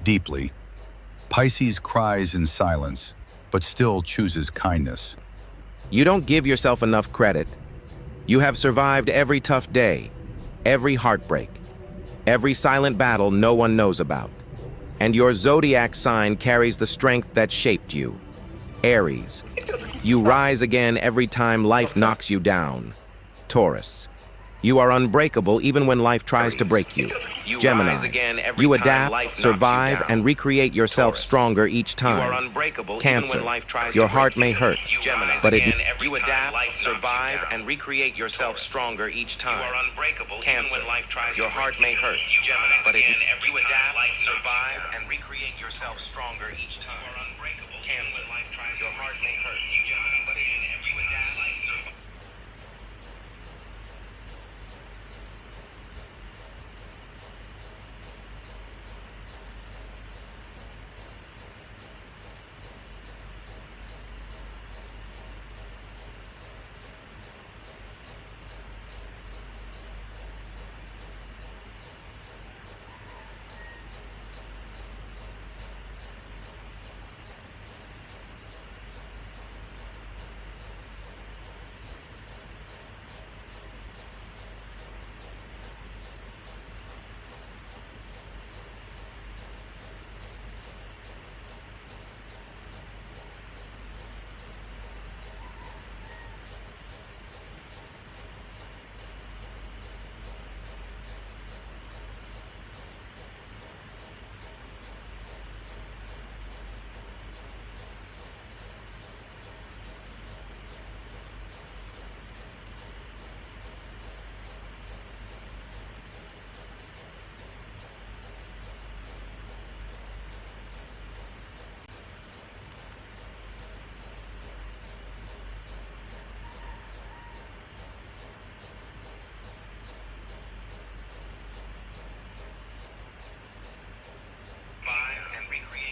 deeply. Pisces cries in silence, but still chooses kindness. You don't give yourself enough credit. You have survived every tough day, every heartbreak, every silent battle no one knows about. And your zodiac sign carries the strength that shaped you. Aries. You rise again every time life knocks you down. Taurus. You are unbreakable even when life tries to break you. Gemini. You adapt, survive, and recreate yourself stronger each time. Cancer. Your heart may hurt, but you adapt, survive, and recreate yourself stronger each time. Cancer. Your heart may hurt, but you adapt, survive, and recreate yourself stronger each time. Cancer. Your heart may hurt, but you adapt, survive.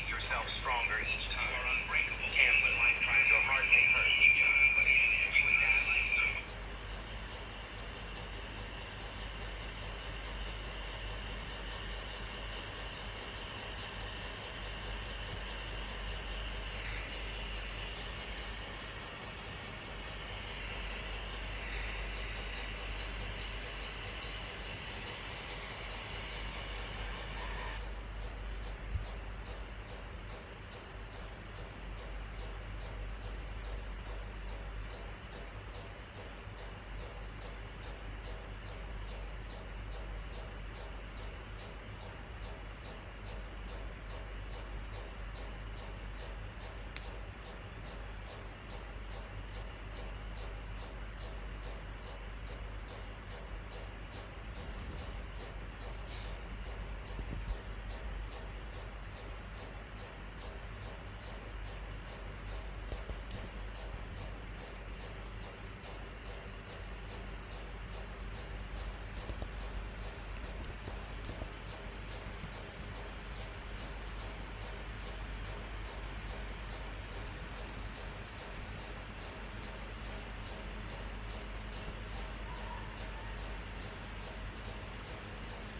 Yourself stronger each time. Cancer. Your heart may hurt, but you adapt.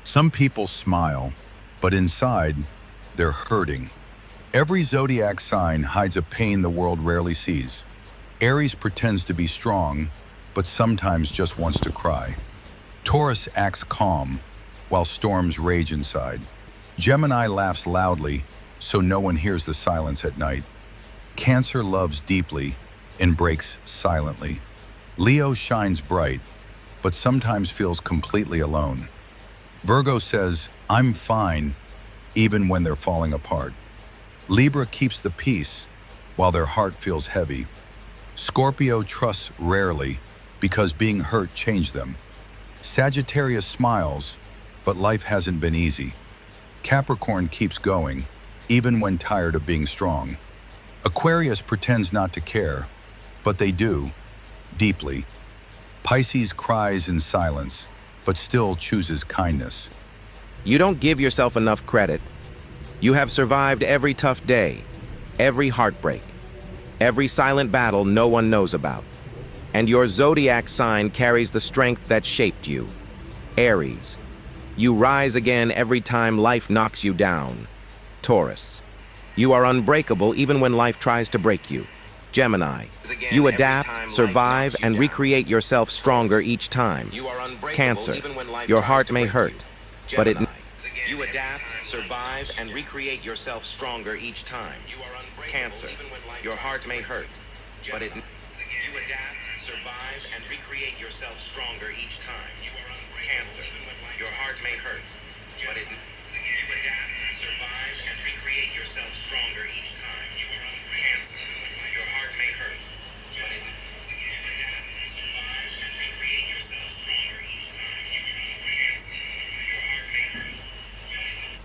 Some people smile, but inside, they're hurting. Every zodiac sign hides a pain the world rarely sees. Aries pretends to be strong, but sometimes just wants to cry. Taurus acts calm, while storms rage inside. Gemini laughs loudly, so no one hears the silence at night. Cancer loves deeply and breaks silently. Leo shines bright, but sometimes feels completely alone. Virgo says, "I'm fine," even when they're falling apart. Libra keeps the peace, while their heart feels heavy. Scorpio trusts rarely, because being hurt changed them. Sagittarius smiles, but life hasn't been easy. Capricorn keeps going, even when tired of being strong. Aquarius pretends not to care, but they do, deeply. Pisces cries in silence, but still chooses kindness. You don't give yourself enough credit. You have survived every tough day, every heartbreak, every silent battle no one knows about. And your zodiac sign carries the strength that shaped you. Aries. You rise again every time life knocks you down. Taurus. You are unbreakable even when life tries to break you. Gemini. You adapt, survive, and recreate yourself stronger each time. Cancer. Your heart may hurt, but it... You adapt, survive, and recreate yourself stronger each time. Cancer. Your heart may hurt, but it... You adapt, survive, and recreate yourself stronger each time. Cancer. Your heart may hurt, but it... You adapt, survive, and recreate yourself stronger each time. Cancer. Your heart may hurt, but it... You adapt, survive, and recreate yourself stronger each time. Cancer. Your heart may hurt, but it...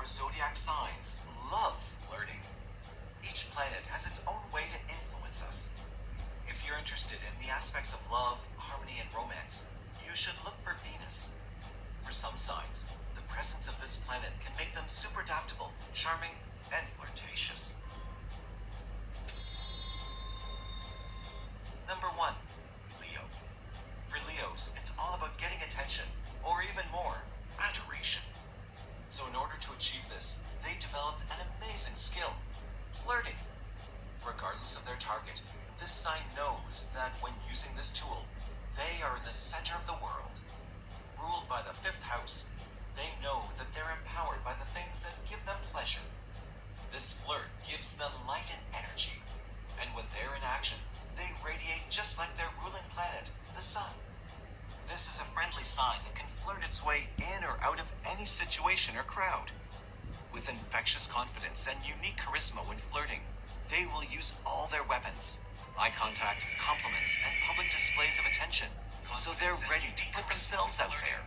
4 zodiac signs love flirting. Each planet has its own way to influence us. If you're interested in the aspects of love, harmony, and romance, you should look for Venus. For some signs, the presence of this planet can make them super adaptable, charming, and flirtatious. Number 1. Leo. For Leos, it's all about getting attention, or even more, adoration. So in order to achieve this, they developed an amazing skill, flirting. Regardless of their target, this sign knows that when using this tool, they are in the center of the world. Ruled by the 5th house, they know that they're empowered by the things that give them pleasure. This flirt gives them light and energy, and when they're in action, they radiate just like their ruling planet, the sun. This is a friendly sign that can flirt its way in or out of any situation or crowd. With infectious confidence and unique charisma when flirting, they will use all their weapons, eye contact, compliments, and public displays of attention, so they're ready to put themselves out there.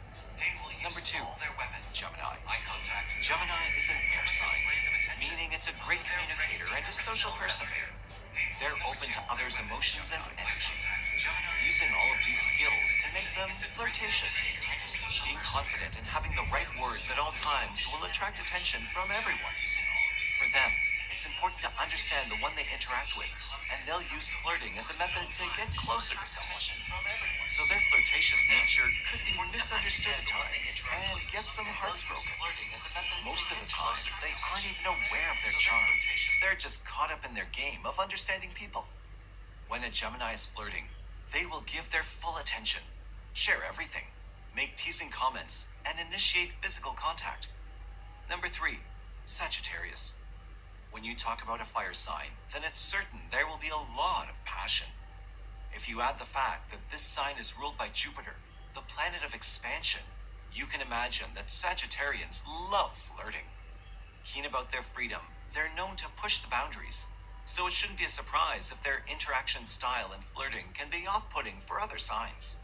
Number 2, Gemini. Gemini is an air sign, meaning it's a great communicator and a social person. They're open to others' emotions and energy. Using all of these skills can make them flirtatious. Being confident and having the right words at all times will attract attention from everyone. For them, it's important to understand the one they interact with, and they'll use flirting as a method to get closer to someone. So their flirtatious nature could be misunderstood at times and get some hearts broken. Most of the time, they aren't even aware of their charm. They're just caught up in their game of understanding people. When a Gemini is flirting, they will give their full attention, share everything, make teasing comments, and initiate physical contact. Number 3, Sagittarius. When you talk about a fire sign, then it's certain there will be a lot of passion. If you add the fact that this sign is ruled by Jupiter, the planet of expansion, you can imagine that Sagittarians love flirting. Keen about their freedom, they're known to push the boundaries, so it shouldn't be a surprise if their interaction style and flirting can be off-putting for other signs.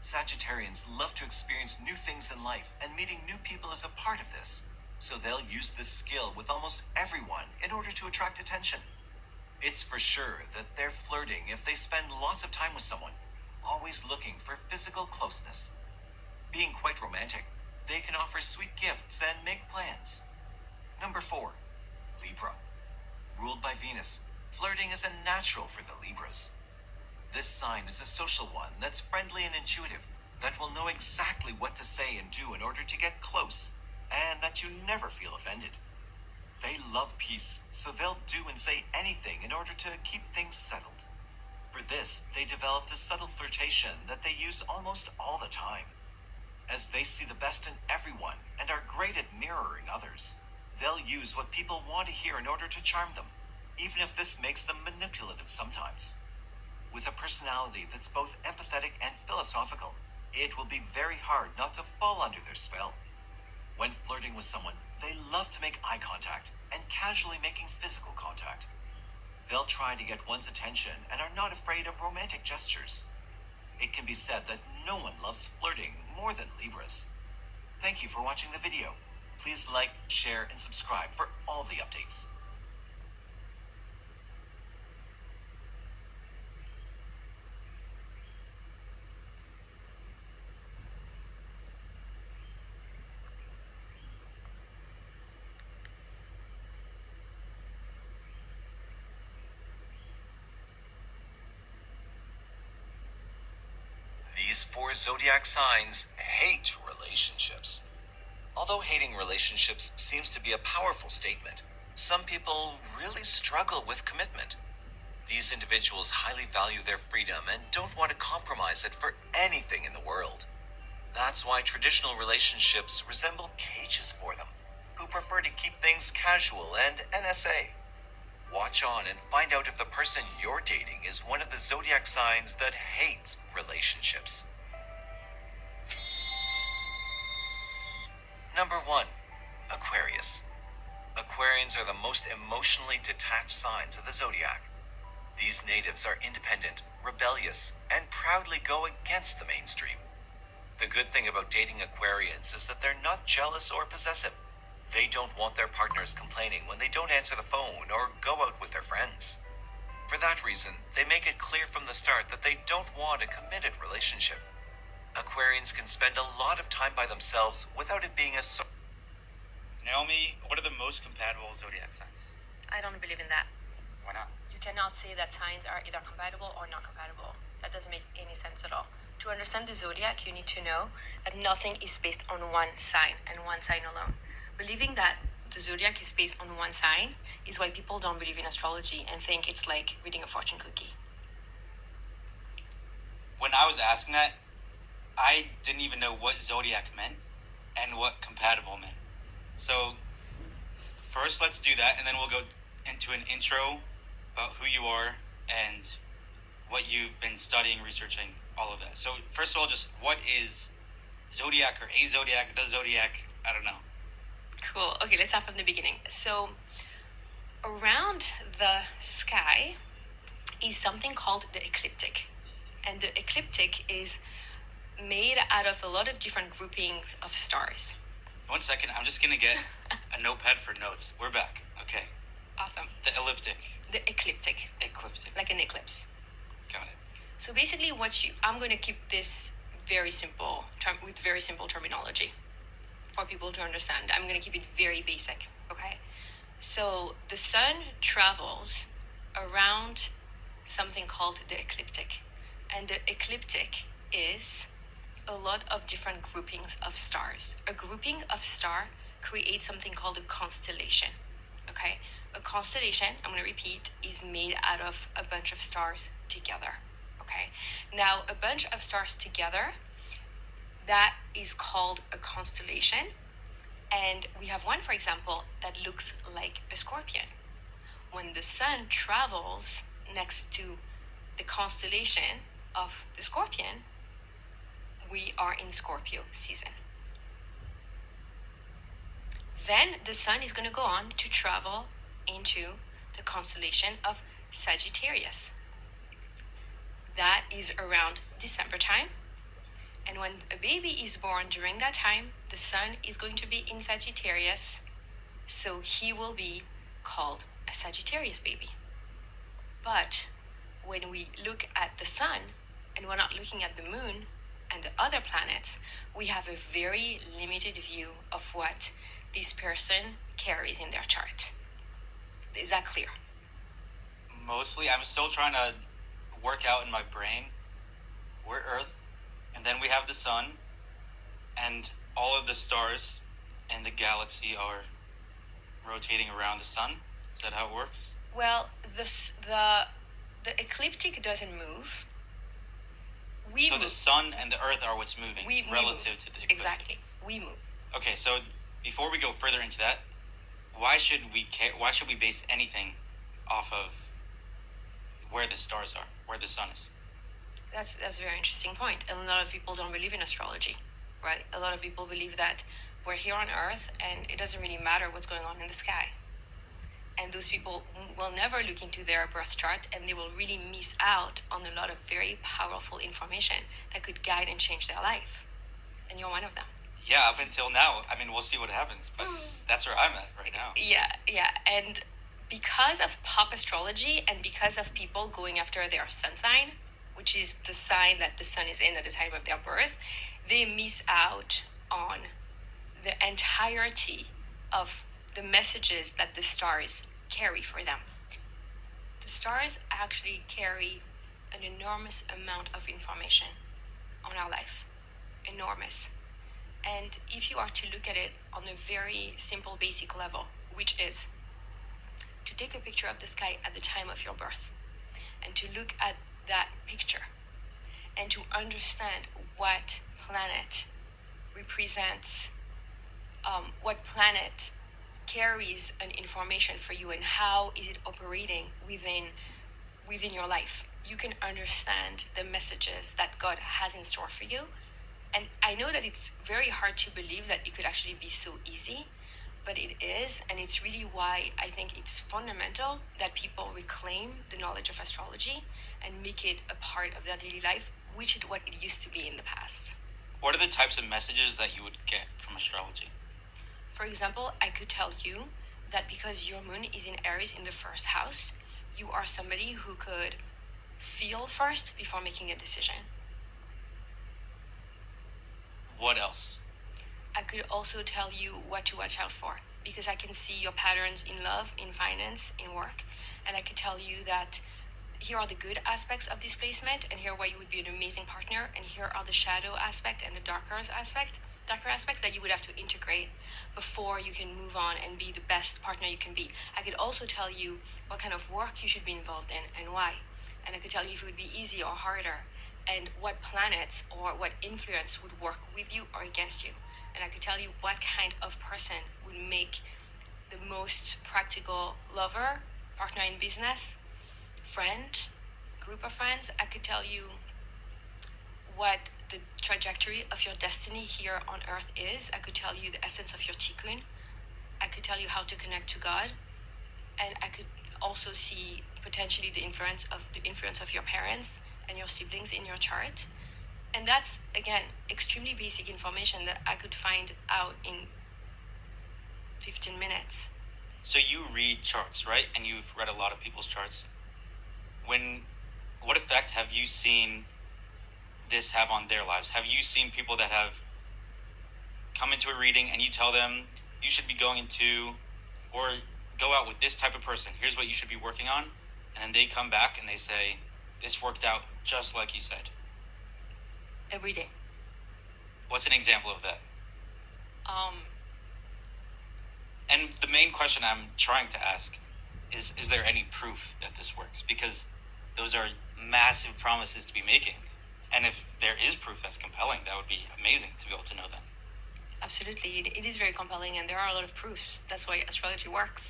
Sagittarians love to experience new things in life, and meeting new people is a part of this, so they'll use this skill with almost everyone in order to attract attention. It's for sure that they're flirting if they spend lots of time with someone, always looking for physical closeness. Being quite romantic, they can offer sweet gifts and make plans. Number 4, Libra. Ruled by Venus, flirting is a natural for the Libras. This sign is a social one that's friendly and intuitive, that will know exactly what to say and do in order to get close, and that you never feel offended. They love peace, so they'll do and say anything in order to keep things settled. For this, they developed a subtle flirtation that they use almost all the time. As they see the best in everyone and are great at mirroring others, they'll use what people want to hear in order to charm them, even if this makes them manipulative sometimes. With a personality that's both empathetic and philosophical, it will be very hard not to fall under their spell. When flirting with someone, they love to make eye contact and casually making physical contact. They'll try to get one's attention and are not afraid of romantic gestures. It can be said that no one loves flirting more than Libras. Thank you for watching the video. Please like, share, and subscribe for all the updates. These 4 zodiac signs hate relationships. Although hating relationships seems to be a powerful statement, some people really struggle with commitment. These individuals highly value their freedom and don't want to compromise it for anything in the world. That's why traditional relationships resemble cages for them, who prefer to keep things casual and NSA. Watch on and find out if the person you're dating is one of the zodiac signs that hates relationships. Number 1, Aquarius. Aquarians are the most emotionally detached signs of the zodiac. These natives are independent, rebellious, and proudly go against the mainstream. The good thing about dating Aquarians is that they're not jealous or possessive. They don't want their partners complaining when they don't answer the phone or go out with their friends. For that reason, they make it clear from the start that they don't want a committed relationship. Aquarians can spend a lot of time by themselves without it being a Naomi, what are the most compatible zodiac signs? I don't believe in that. Why not? You cannot say that signs are either compatible or not compatible. That doesn't make any sense at all. To understand the zodiac, you need to know that nothing is based on one sign and one sign alone. Believing that the zodiac is based on one sign is why people don't believe in astrology and think it's like reading a fortune cookie. When I was asking that, I didn't even know what zodiac meant and what compatible meant. So first let's do that, and then we'll go into an intro about who you are and what you've been studying, researching, all of that. So first of all, just what is zodiac or a zodiac, the zodiac? I don't know. Cool. Okay, let's start from the beginning. So around the sky is something called the ecliptic. And the ecliptic is made out of a lot of different groupings of stars. 1 second, I'm just gonna get a notepad for notes. We're back. Okay. Awesome. The elliptic. The ecliptic, Ecliptic. like an eclipse. Got it. So basically I'm going to keep this very simple, with very simple terminology for people to understand. I'm going to keep it very basic, okay? So the sun travels around something called the ecliptic. And the ecliptic is a lot of different groupings of stars. A grouping of star creates something called a constellation, okay? A constellation, I'm going to repeat, is made out of a bunch of stars together, okay? Now, a bunch of stars together, that is called a constellation. And we have one, for example, that looks like a scorpion. When the sun travels next to the constellation of the scorpion, we are in Scorpio season. Then the sun is going to go on to travel into the constellation of Sagittarius. That is around December time. And when a baby is born during that time, the sun is going to be in Sagittarius, so he will be called a Sagittarius baby. But when we look at the sun and we're not looking at the moon and the other planets, we have a very limited view of what this person carries in their chart. Is that clear? Mostly, I'm still trying to work out in my brain. We're Earth, and then we have the sun, and all of the stars in the galaxy are rotating around the sun. Is that how it works? Well, the ecliptic doesn't move. So the sun and the Earth are what's moving relative to the ecliptic. Exactly, we move. Okay, so before we go further into that, why should we care? Why should we base anything off of where the stars are, where the sun is? That's a very interesting point. And a lot of people don't believe in astrology, right? A lot of people believe that we're here on Earth and it doesn't really matter what's going on in the sky. And those people will never look into their birth chart, and they will really miss out on a lot of very powerful information that could guide and change their life. And you're one of them. Yeah, up until now. I mean, we'll see what happens, but that's where I'm at right now. Yeah. And because of pop astrology and because of people going after their sun sign, which is the sign that the sun is in at the time of their birth, they miss out on the entirety of the messages that the stars carry for them. The stars actually carry an enormous amount of information on our life. Enormous. And if you are to look at it on a very simple, basic level, which is to take a picture of the sky at the time of your birth and to look at that picture and to understand what planet represents, what planet carries an information for you and how is it operating within your life, you can understand the messages that God has in store for you. And I know that it's very hard to believe that it could actually be so easy, but it is, and it's really why I think it's fundamental that people reclaim the knowledge of astrology and make it a part of their daily life, which is what it used to be in the past. What are the types of messages that you would get from astrology? For example, I could tell you that because your moon is in Aries in the first house, you are somebody who could feel first before making a decision. What else? I could also tell you what to watch out for, because I can see your patterns in love, in finance, in work, and I could tell you that here are the good aspects of this placement, and here why you would be an amazing partner, and here are the shadow aspect and the darker aspects that you would have to integrate before you can move on and be the best partner you can be. I could also tell you what kind of work you should be involved in and why. And I could tell you if it would be easy or harder, and what planets or what influence would work with you or against you. And I could tell you what kind of person would make the most practical lover, partner in business, friend, group of friends. I could tell you what the trajectory of your destiny here on earth is. I could tell you the essence of your tikkun. I could tell you how to connect to God. And I could also see potentially the influence of your parents and your siblings in your chart. And that's, again, extremely basic information that I could find out in 15 minutes. So you read charts, right? And you've read a lot of people's charts. What effect have you seen this have on their lives? Have you seen people that have come into a reading and you tell them you should be going into or go out with this type of person, here's what you should be working on, and then they come back and they say, this worked out just like you said? Every day. What's an example of that? And the main question I'm trying to ask is there any proof that this works? Because those are massive promises to be making. And if there is proof that's compelling, that would be amazing to be able to know that. Absolutely. It is very compelling, and there are a lot of proofs. That's why astrology works.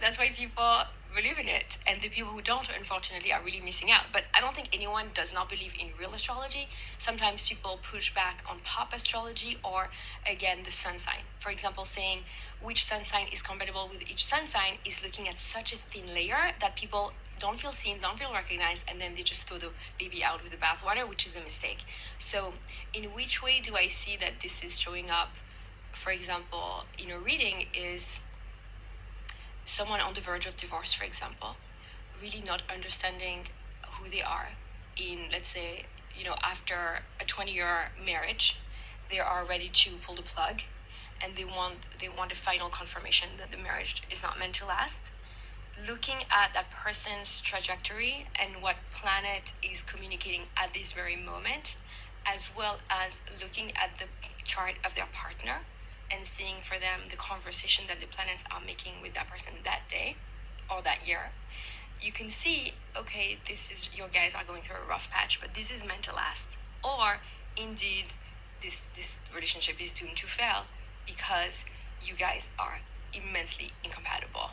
That's why people believe in it. And the people who don't, unfortunately, are really missing out. But I don't think anyone does not believe in real astrology. Sometimes people push back on pop astrology or, again, the sun sign. For example, saying which sun sign is compatible with each sun sign is looking at such a thin layer that people don't feel seen, don't feel recognized, and then they just throw the baby out with the bathwater, which is a mistake. So in which way do I see that this is showing up, for example, in a reading, is someone on the verge of divorce, for example, really not understanding who they are in, let's say, after a 20-year marriage, they are ready to pull the plug, and they want a final confirmation that the marriage is not meant to last. Looking at that person's trajectory and what planet is communicating at this very moment, as well as looking at the chart of their partner and seeing for them the conversation that the planets are making with that person that day or that year, you can see, okay, your guys are going through a rough patch, but this is meant to last. Or indeed, this relationship is doomed to fail because you guys are immensely incompatible.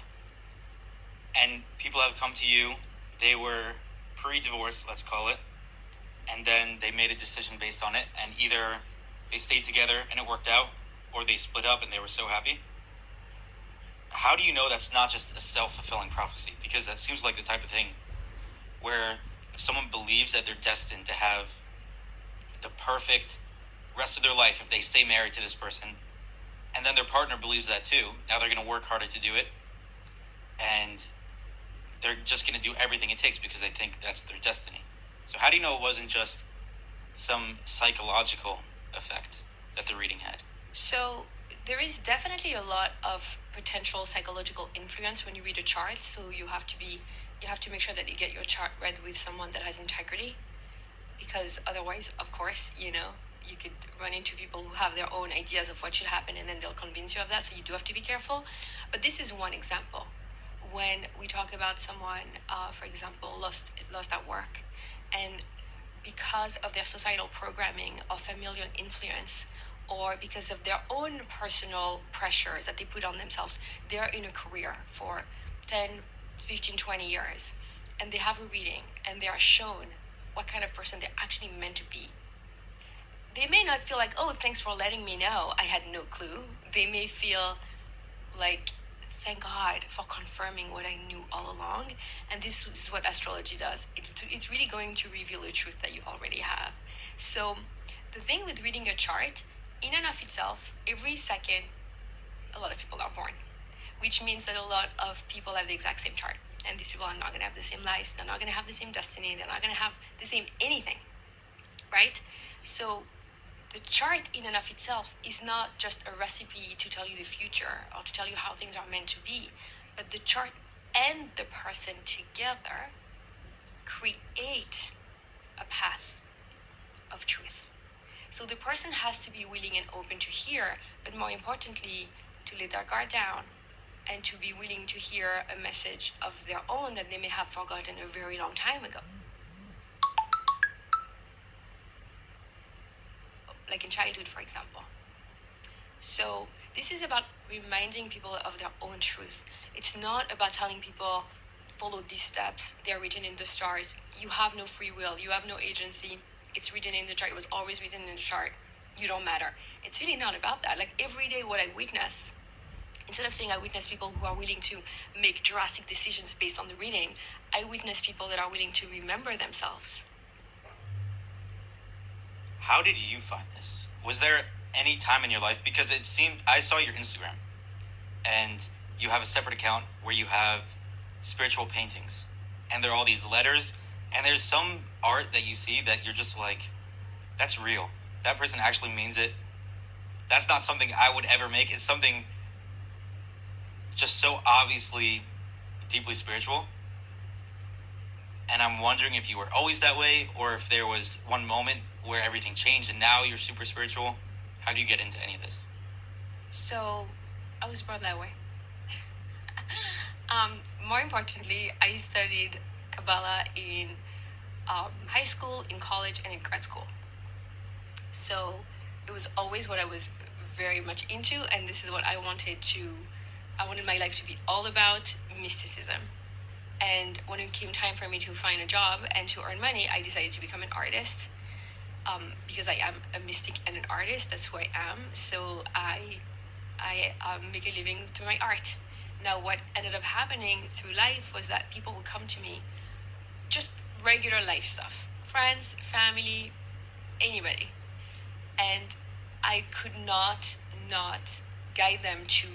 And people have come to you, they were pre-divorce, let's call it, and then they made a decision based on it, and either they stayed together and it worked out, or they split up and they were so happy. How do you know that's not just a self-fulfilling prophecy? Because that seems like the type of thing where if someone believes that they're destined to have the perfect rest of their life if they stay married to this person, and then their partner believes that too, now they're going to work harder to do it, and they're just going to do everything it takes because they think that's their destiny. So how do you know it wasn't just some psychological effect that the reading had? So there is definitely a lot of potential psychological influence when you read a chart. So you have to make sure that you get your chart read with someone that has integrity, because otherwise, of course, you could run into people who have their own ideas of what should happen, and then they'll convince you of that. So you do have to be careful. But this is one example. When we talk about someone, for example, lost at work, and because of their societal programming or familial influence, or because of their own personal pressures that they put on themselves, they're in a career for 10, 15, 20 years, and they have a reading, and they are shown what kind of person they're actually meant to be. They may not feel like, oh, thanks for letting me know, I had no clue. They may feel like, thank God for confirming what I knew all along. And this is what astrology does. It's really going to reveal a truth that you already have. So the thing with reading a chart, in and of itself, every second a lot of people are born, which means that a lot of people have the exact same chart. And these people are not going to have the same lives. They're not going to have the same destiny. They're not going to have the same anything, right? So the chart in and of itself is not just a recipe to tell you the future or to tell you how things are meant to be, but the chart and the person together create a path of truth. So the person has to be willing and open to hear, but more importantly, to let their guard down and to be willing to hear a message of their own that they may have forgotten a very long time ago. Like in childhood, for example. So this is about reminding people of their own truth. It's not about telling people, follow these steps, they're written in the stars. You have no free will, you have no agency. It's written in the chart, it was always written in the chart. You don't matter. It's really not about that. Like every day what I witness, instead of saying I witness people who are willing to make drastic decisions based on the reading, I witness people that are willing to remember themselves. How did you find this? Was there any time in your life, because it seemed, I saw your Instagram, and you have a separate account where you have spiritual paintings, and there are all these letters, and there's some art that you see that you're just like, that's real. That person actually means it. That's not something I would ever make. It's something just so obviously deeply spiritual. And I'm wondering if you were always that way, or if there was one moment where everything changed and now you're super spiritual. How do you get into any of this? So I was born that way. More importantly, I studied Kabbalah in high school, in college, and in grad school. So it was always what I was very much into, and this is what I wanted my life to be all about, mysticism. And when it came time for me to find a job and to earn money, I decided to become an artist, because I am a mystic and an artist. That's who I am. So I make a living through my art. Now, what ended up happening through life was that people would come to me, just regular life stuff, friends, family, anybody. And I could not guide them to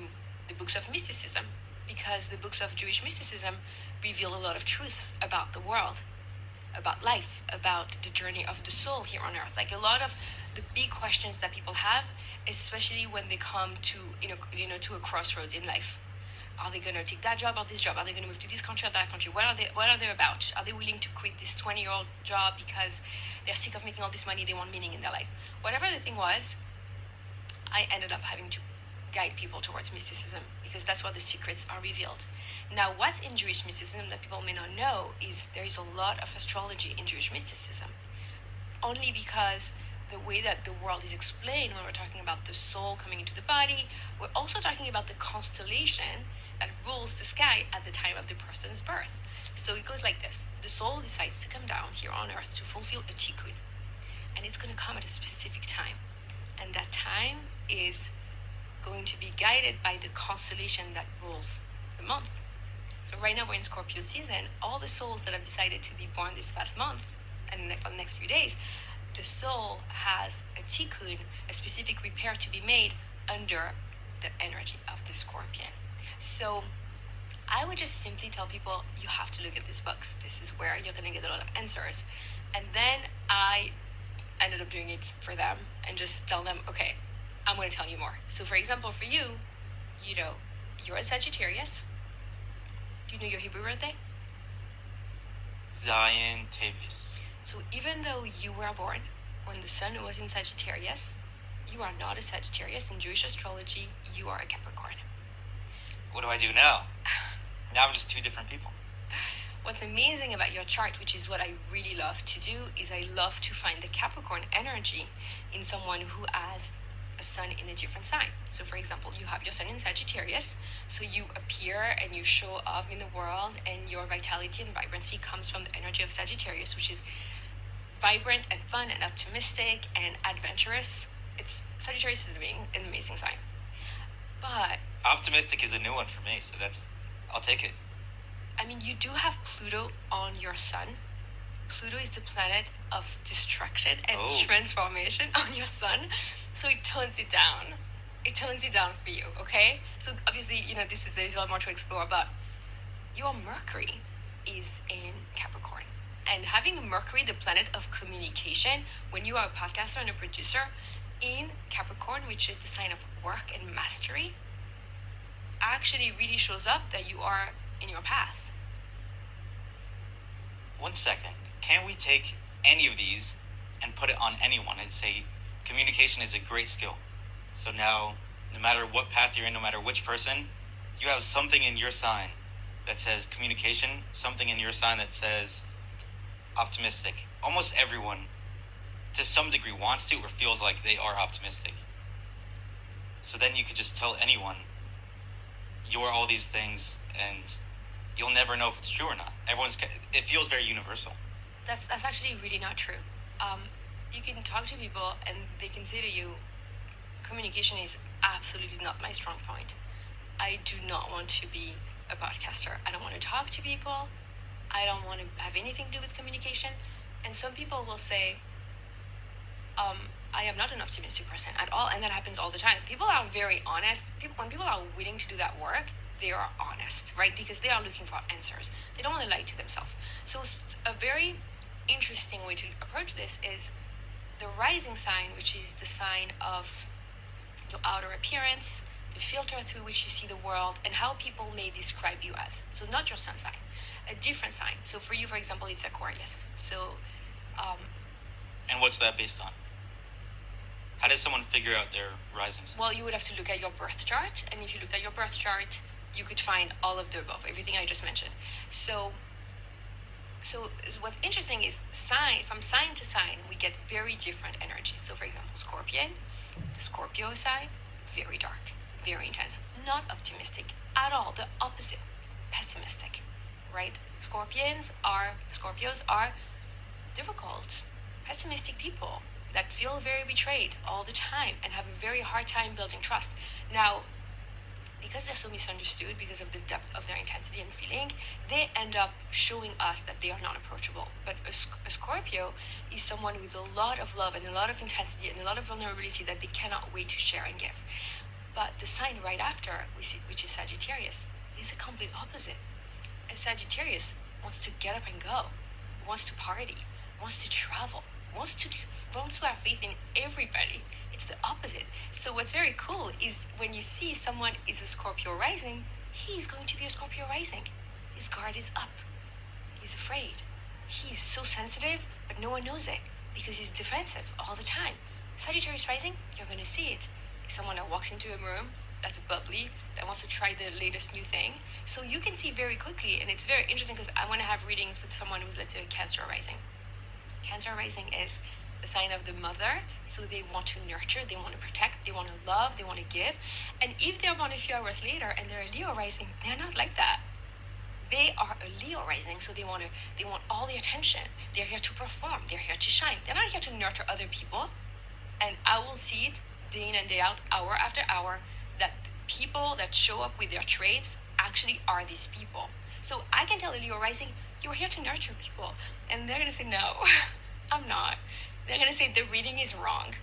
the books of mysticism, because the books of Jewish mysticism reveal a lot of truths about the world, about life, about the journey of the soul here on earth. Like a lot of the big questions that people have, especially when they come to to a crossroads in life. Are they going to take that job or this job? Are they going to move to this country or that country? What are they about? Are they willing to quit this 20-year-old job because they're sick of making all this money, they want meaning in their life? Whatever the thing was, I ended up having to guide people towards mysticism, because that's where the secrets are revealed. Now, what's in Jewish mysticism that people may not know is there is a lot of astrology in Jewish mysticism, only because the way that the world is explained when we're talking about the soul coming into the body, we're also talking about the constellation that rules the sky at the time of the person's birth. So it goes like this. The soul decides to come down here on earth to fulfill a tikkun, and it's going to come at a specific time, and that time is going to be guided by the constellation that rules the month. So right now we're in Scorpio season. All the souls that have decided to be born this past month and for the next few days, the soul has a tikkun, a specific repair to be made under the energy of the Scorpion. So I would just simply tell people, you have to look at these books. This is where you're going to get a lot of answers. And then I ended up doing it for them and just tell them, okay, I'm going to tell you more. So for example, for you, you're a Sagittarius. Do you know your Hebrew birthday? Zion Tavis. So even though you were born when the sun was in Sagittarius, you are not a Sagittarius. In Jewish astrology, you are a Capricorn. What do I do now? Now I'm just two different people. What's amazing about your chart, which is what I really love to do, is I love to find the Capricorn energy in someone who has a sun in a different sign. So for example, you have your sun in Sagittarius, so you appear and you show off in the world, and your vitality and vibrancy comes from the energy of Sagittarius, which is vibrant and fun and optimistic and adventurous. Sagittarius is an amazing sign. But optimistic is a new one for me, so I'll take it. I mean, you do have Pluto on your sun. Pluto is the planet of destruction and transformation on your sun, so it tones it down. it tones it down for you, okay? So obviously, there's a lot more to explore, but your Mercury is in Capricorn. And having Mercury, the planet of communication, when you are a podcaster and a producer, in Capricorn, which is the sign of work and mastery, actually really shows up that you are in your path. 1 second. Can we take any of these and put it on anyone and say communication is a great skill? So now, no matter what path you're in, no matter which person, you have something in your sign that says communication, something in your sign that says optimistic. Almost everyone, to some degree, wants to or feels like they are optimistic. So then you could just tell anyone, you're all these things, and you'll never know if it's true or not. It feels very universal. That's actually really not true. You can talk to people and they can say to you, communication is absolutely not my strong point. I do not want to be a podcaster. I don't want to talk to people. I don't want to have anything to do with communication. And some people will say, I am not an optimistic person at all. And that happens all the time. People are very honest. When people are willing to do that work, they are honest, right? Because they are looking for answers. They don't want to lie to themselves. So a very interesting way to approach this is the rising sign, which is the sign of your outer appearance, the filter through which you see the world, and how people may describe you as. So not your sun sign, a different sign. So for you, for example, it's Aquarius. So and what's that based on? How does someone figure out their rising sign? Well, you would have to look at your birth chart, and if you looked at your birth chart, you could find all of the above, everything I just mentioned. So what's interesting is from sign to sign, we get very different energies. So for example, Scorpion, the Scorpio sign, very dark, very intense, not optimistic at all, the opposite, pessimistic, right? Scorpios are difficult, pessimistic people that feel very betrayed all the time and have a very hard time building trust. Now, because they're so misunderstood, because of the depth of their intensity and feeling, they end up showing us that they are not approachable. But a Scorpio is someone with a lot of love and a lot of intensity and a lot of vulnerability that they cannot wait to share and give. But the sign right after, which is Sagittarius, is a complete opposite. A Sagittarius wants to get up and go, wants to party, wants to travel, wants to have faith in everybody. It's the opposite. So what's very cool is when you see someone is a Scorpio rising, he's going to be a Scorpio rising. His guard is up. He's afraid. He's so sensitive, but no one knows it because he's defensive all the time. Sagittarius rising, you're going to see it. It's someone that walks into a room that's bubbly, that wants to try the latest new thing. So you can see very quickly, and it's very interesting because I want to have readings with someone who's, let's say, a Cancer rising. Cancer rising is the sign of the mother, so they want to nurture, they want to protect, they want to love, they want to give. And if they're born a few hours later and they're a Leo rising, they're not like that. They are a Leo rising, so they want all the attention. They're here to perform, they're here to shine. They're not here to nurture other people. And I will see it day in and day out, hour after hour, that people that show up with their traits actually are these people. So I can tell a Leo rising, you're here to nurture people. And they're going to say, no, I'm not. They're going to say the reading is wrong.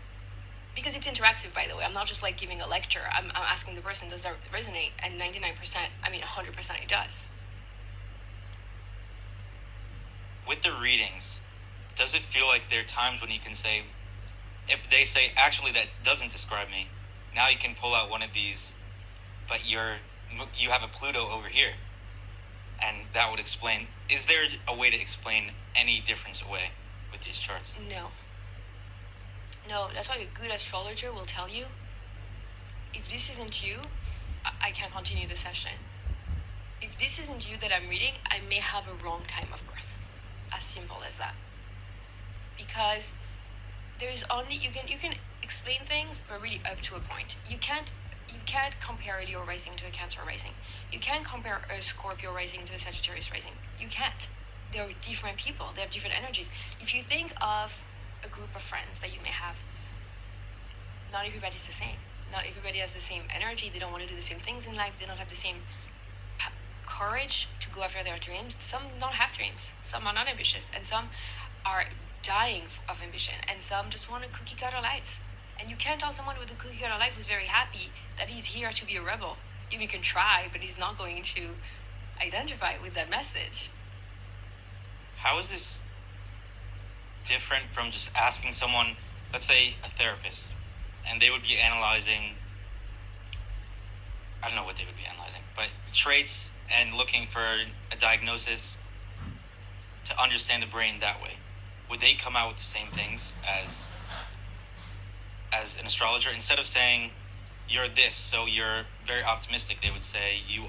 Because it's interactive, by the way. I'm not just like giving a lecture. I'm asking the person, does that resonate? And 99%, 100% it does. With the readings, does it feel like there are times when you can say, if they say, actually, that doesn't describe me, now you can pull out one of these, but you have a Pluto over here. And that would explain, is there a way to explain any difference away with these charts? No, that's why a good astrologer will tell you, if this isn't you, I can't continue the session. If this isn't you that I'm reading, I may have a wrong time of birth. As simple as that. Because there is only, you can explain things, but really up to a point. You can't compare a Leo rising to a Cancer rising. You can't compare a Scorpio rising to a Sagittarius rising. You can't. They're different people. They have different energies. If you think of a group of friends that you may have, not everybody's the same. Not everybody has the same energy. They don't want to do the same things in life. They don't have the same courage to go after their dreams. Some don't have dreams. Some are not ambitious. And some are dying of ambition. And some just want to cookie cutter lives. And you can't tell someone with a cookie cutter life who's very happy that he's here to be a rebel. You can try, but he's not going to identify with that message. How is this different from just asking someone, let's say a therapist, and they would be analyzing, I don't know what they would be analyzing, but traits and looking for a diagnosis to understand the brain that way? Would they come out with the same things as an astrologer? Instead of saying you're this, so you're very optimistic, they would say you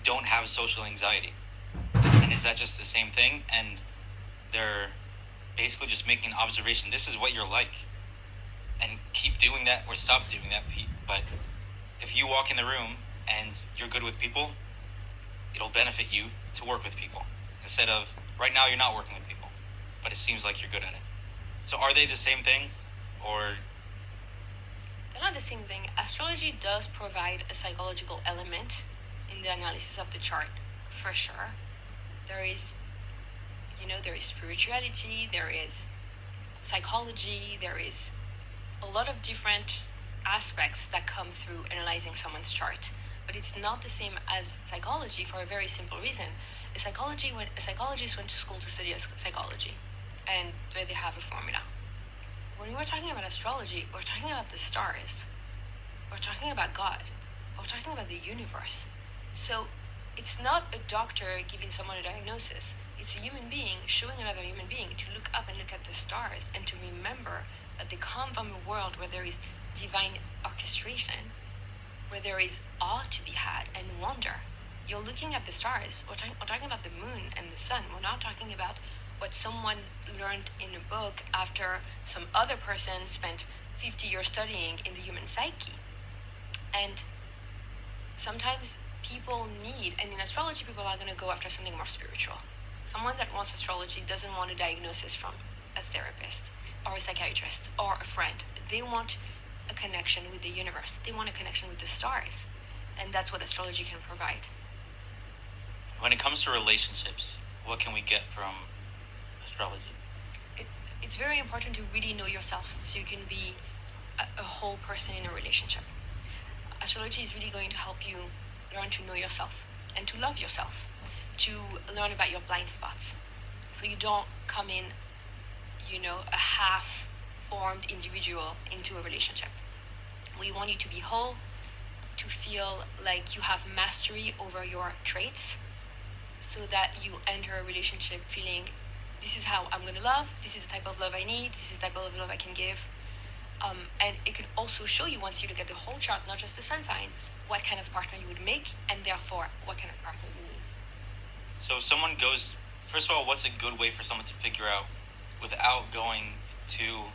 don't have social anxiety. And is that just the same thing? And they're basically just making an observation. This is what you're like, and keep doing that or stop doing that. But if you walk in the room and you're good with people, it'll benefit you to work with people, instead of right now you're not working with people, but it seems like you're good at it. So are they the same thing, or? They're not the same thing. Astrology does provide a psychological element in the analysis of the chart, for sure. There is spirituality, there is psychology, there is a lot of different aspects that come through analyzing someone's chart. But it's not the same as psychology for a very simple reason. A psychologist went to school to study psychology, and where they have a formula. When we're talking about astrology, we're talking about the stars. We're talking about God. We're talking about the universe. So it's not a doctor giving someone a diagnosis. It's a human being showing another human being to look up and look at the stars and to remember that they come from a world where there is divine orchestration, where there is awe to be had and wonder. You're looking at the stars. We're talking about the moon and the sun. We're not talking about what someone learned in a book after some other person spent 50 years studying in the human psyche. And sometimes people need, and in astrology people are going to go after something more spiritual. Someone that wants astrology doesn't want a diagnosis from a therapist or a psychiatrist or a friend. They want a connection with the universe. They want a connection with the stars. And that's what astrology can provide. When it comes to relationships, what can we get from astrology? It's very important to really know yourself so you can be a whole person in a relationship. Astrology is really going to help you learn to know yourself and to love yourself, to learn about your blind spots. So you don't come in, a half-formed individual into a relationship. We want you to be whole, to feel like you have mastery over your traits, so that you enter a relationship feeling, this is how I'm going to love, this is the type of love I need, this is the type of love I can give. And it could also show you, once you look at the whole chart, not just the sun sign, what kind of partner you would make, and therefore what kind of partner you need. So if someone goes, first of all, what's a good way for someone to figure out, without going to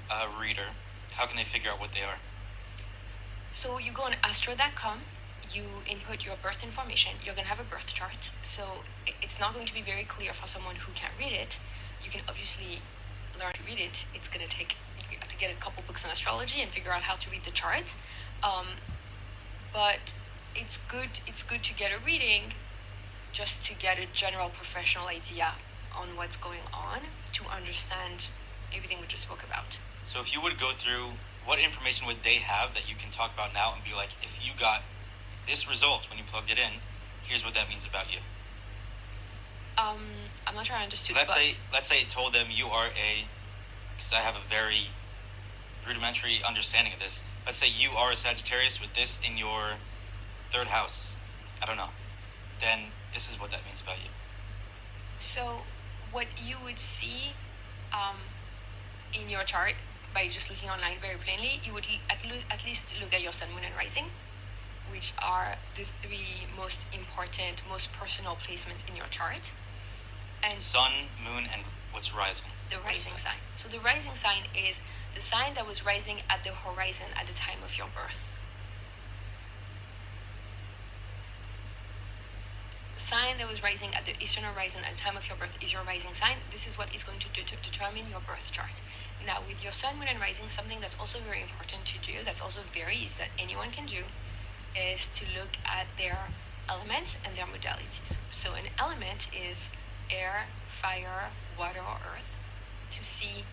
a reader, how can they figure out what they are? So you go on astro.com, you input your birth information, you're going to have a birth chart. So it's not going to be very clear for someone who can't read it. You can obviously learn to read it. It's going to take, you have to get a couple books on astrology and figure out how to read the chart. But it's good to get a reading, just to get a general professional idea on what's going on, to understand everything we just spoke about. So if you would go through, what information would they have that you can talk about now and be like, if you got this result when you plugged it in, here's what that means about you? I'm not sure I understood. Let's say it told them you are because I have a very rudimentary understanding of this. Let's say you are a Sagittarius with this in your third house. I don't know. Then this is what that means about you. So what you would see in your chart, by just looking online very plainly, you would at least look at your sun, moon, and rising, which are the three most important, most personal placements in your chart. And sun, moon, and what's rising? The rising sign. So the rising sign is the sign that was rising at the horizon at the time of your birth. The sign that was rising at the eastern horizon at the time of your birth is your rising sign. This is what is going to determine your birth chart. Now, with your sun, moon, and rising, something that's also very important to do, that's also very easy, that anyone can do, is to look at their elements and their modalities. So an element is air, fire, water, or earth, to see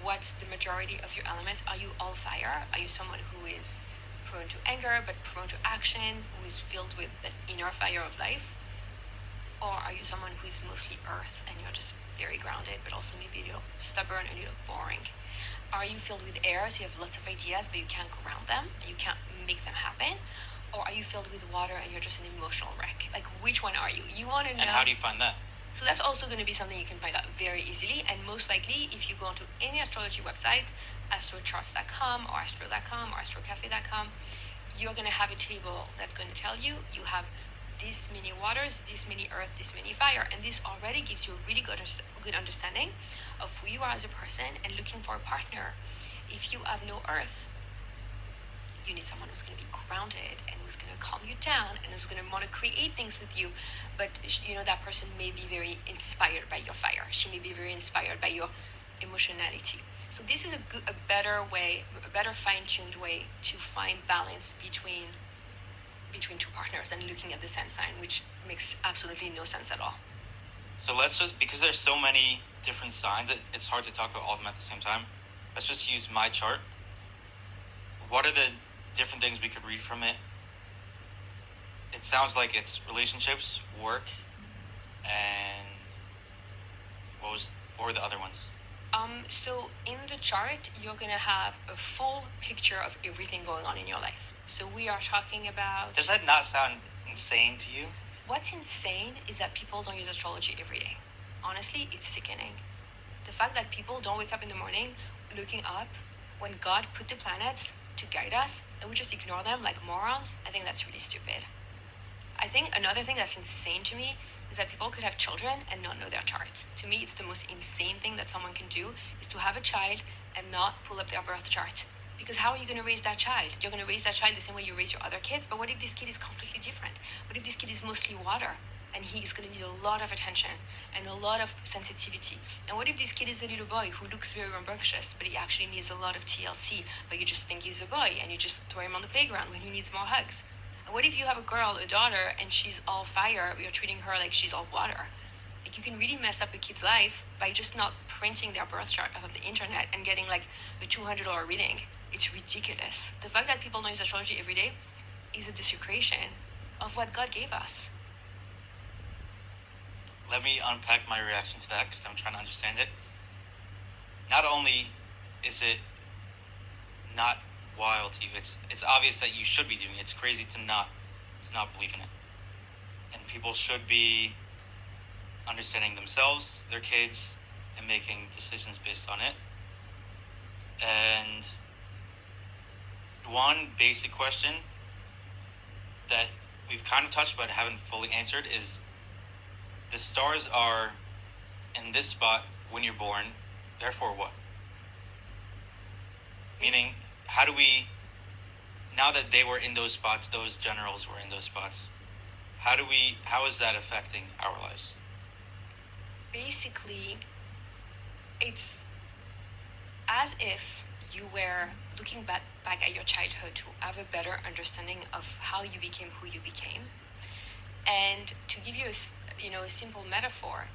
what's the majority of your elements? Are you all fire? Are you someone who is prone to anger but prone to action, who is filled with the inner fire of life? Or are you someone who is mostly earth and you're just very grounded but also maybe a little stubborn, a little boring? Are you filled with air, so you have lots of ideas but you can't ground them, you can't make them happen? Or are you filled with water and you're just an emotional wreck? Like, which one are you? You want to know. And how do you find that? So that's also going to be something you can find out very easily. And most likely, if you go onto any astrology website, astrocharts.com or astro.com or astrocafe.com, you're going to have a table that's going to tell you you have this many waters, this many earth, this many fire. And this already gives you a really good understanding of who you are as a person and looking for a partner. If you have no earth, you need someone who's going to be grounded and who's going to calm you down and who's going to want to create things with you. But that person may be very inspired by your fire. She may be very inspired by your emotionality. So this is a better way, a better fine-tuned way to find balance between two partners than looking at the sun sign, which makes absolutely no sense at all. So let's just, because there's so many different signs, it's hard to talk about all of them at the same time. Let's just use my chart. What are the different things we could read from it? It sounds like it's relationships, work, and what were the other ones? So in the chart, you're gonna have a full picture of everything going on in your life. So we are talking about. Does that not sound insane to you? What's insane is that people don't use astrology every day. Honestly, it's sickening. The fact that people don't wake up in the morning looking up when God put the planets to guide us and we just ignore them like morons, I think that's really stupid. I think another thing that's insane to me is that people could have children and not know their chart. To me, it's the most insane thing that someone can do is to have a child and not pull up their birth chart. Because how are you going to raise that child? You're going to raise that child the same way you raise your other kids, but what if this kid is completely different? What if this kid is mostly water and he's going to need a lot of attention and a lot of sensitivity? And what if this kid is a little boy who looks very rambunctious, but he actually needs a lot of TLC, but you just think he's a boy and you just throw him on the playground when he needs more hugs? And what if you have a girl, a daughter, and she's all fire, but you're treating her like she's all water? Like, you can really mess up a kid's life by just not printing their birth chart off of the internet and getting like a $200 reading. It's ridiculous. The fact that people don't use astrology every day is a desecration of what God gave us. Let me unpack my reaction to that because I'm trying to understand it. Not only is it not wild to you, it's obvious that you should be doing it. It's crazy to not believe in it. And people should be understanding themselves, their kids, and making decisions based on it. And one basic question that we've kind of touched but haven't fully answered is the stars are in this spot when you're born, therefore what? Meaning, how do we, now that they were in those spots, those generals were in those spots, how is that affecting our lives? Basically, it's as if you were looking back at your childhood to have a better understanding of how you became who you became. And to give you a simple metaphor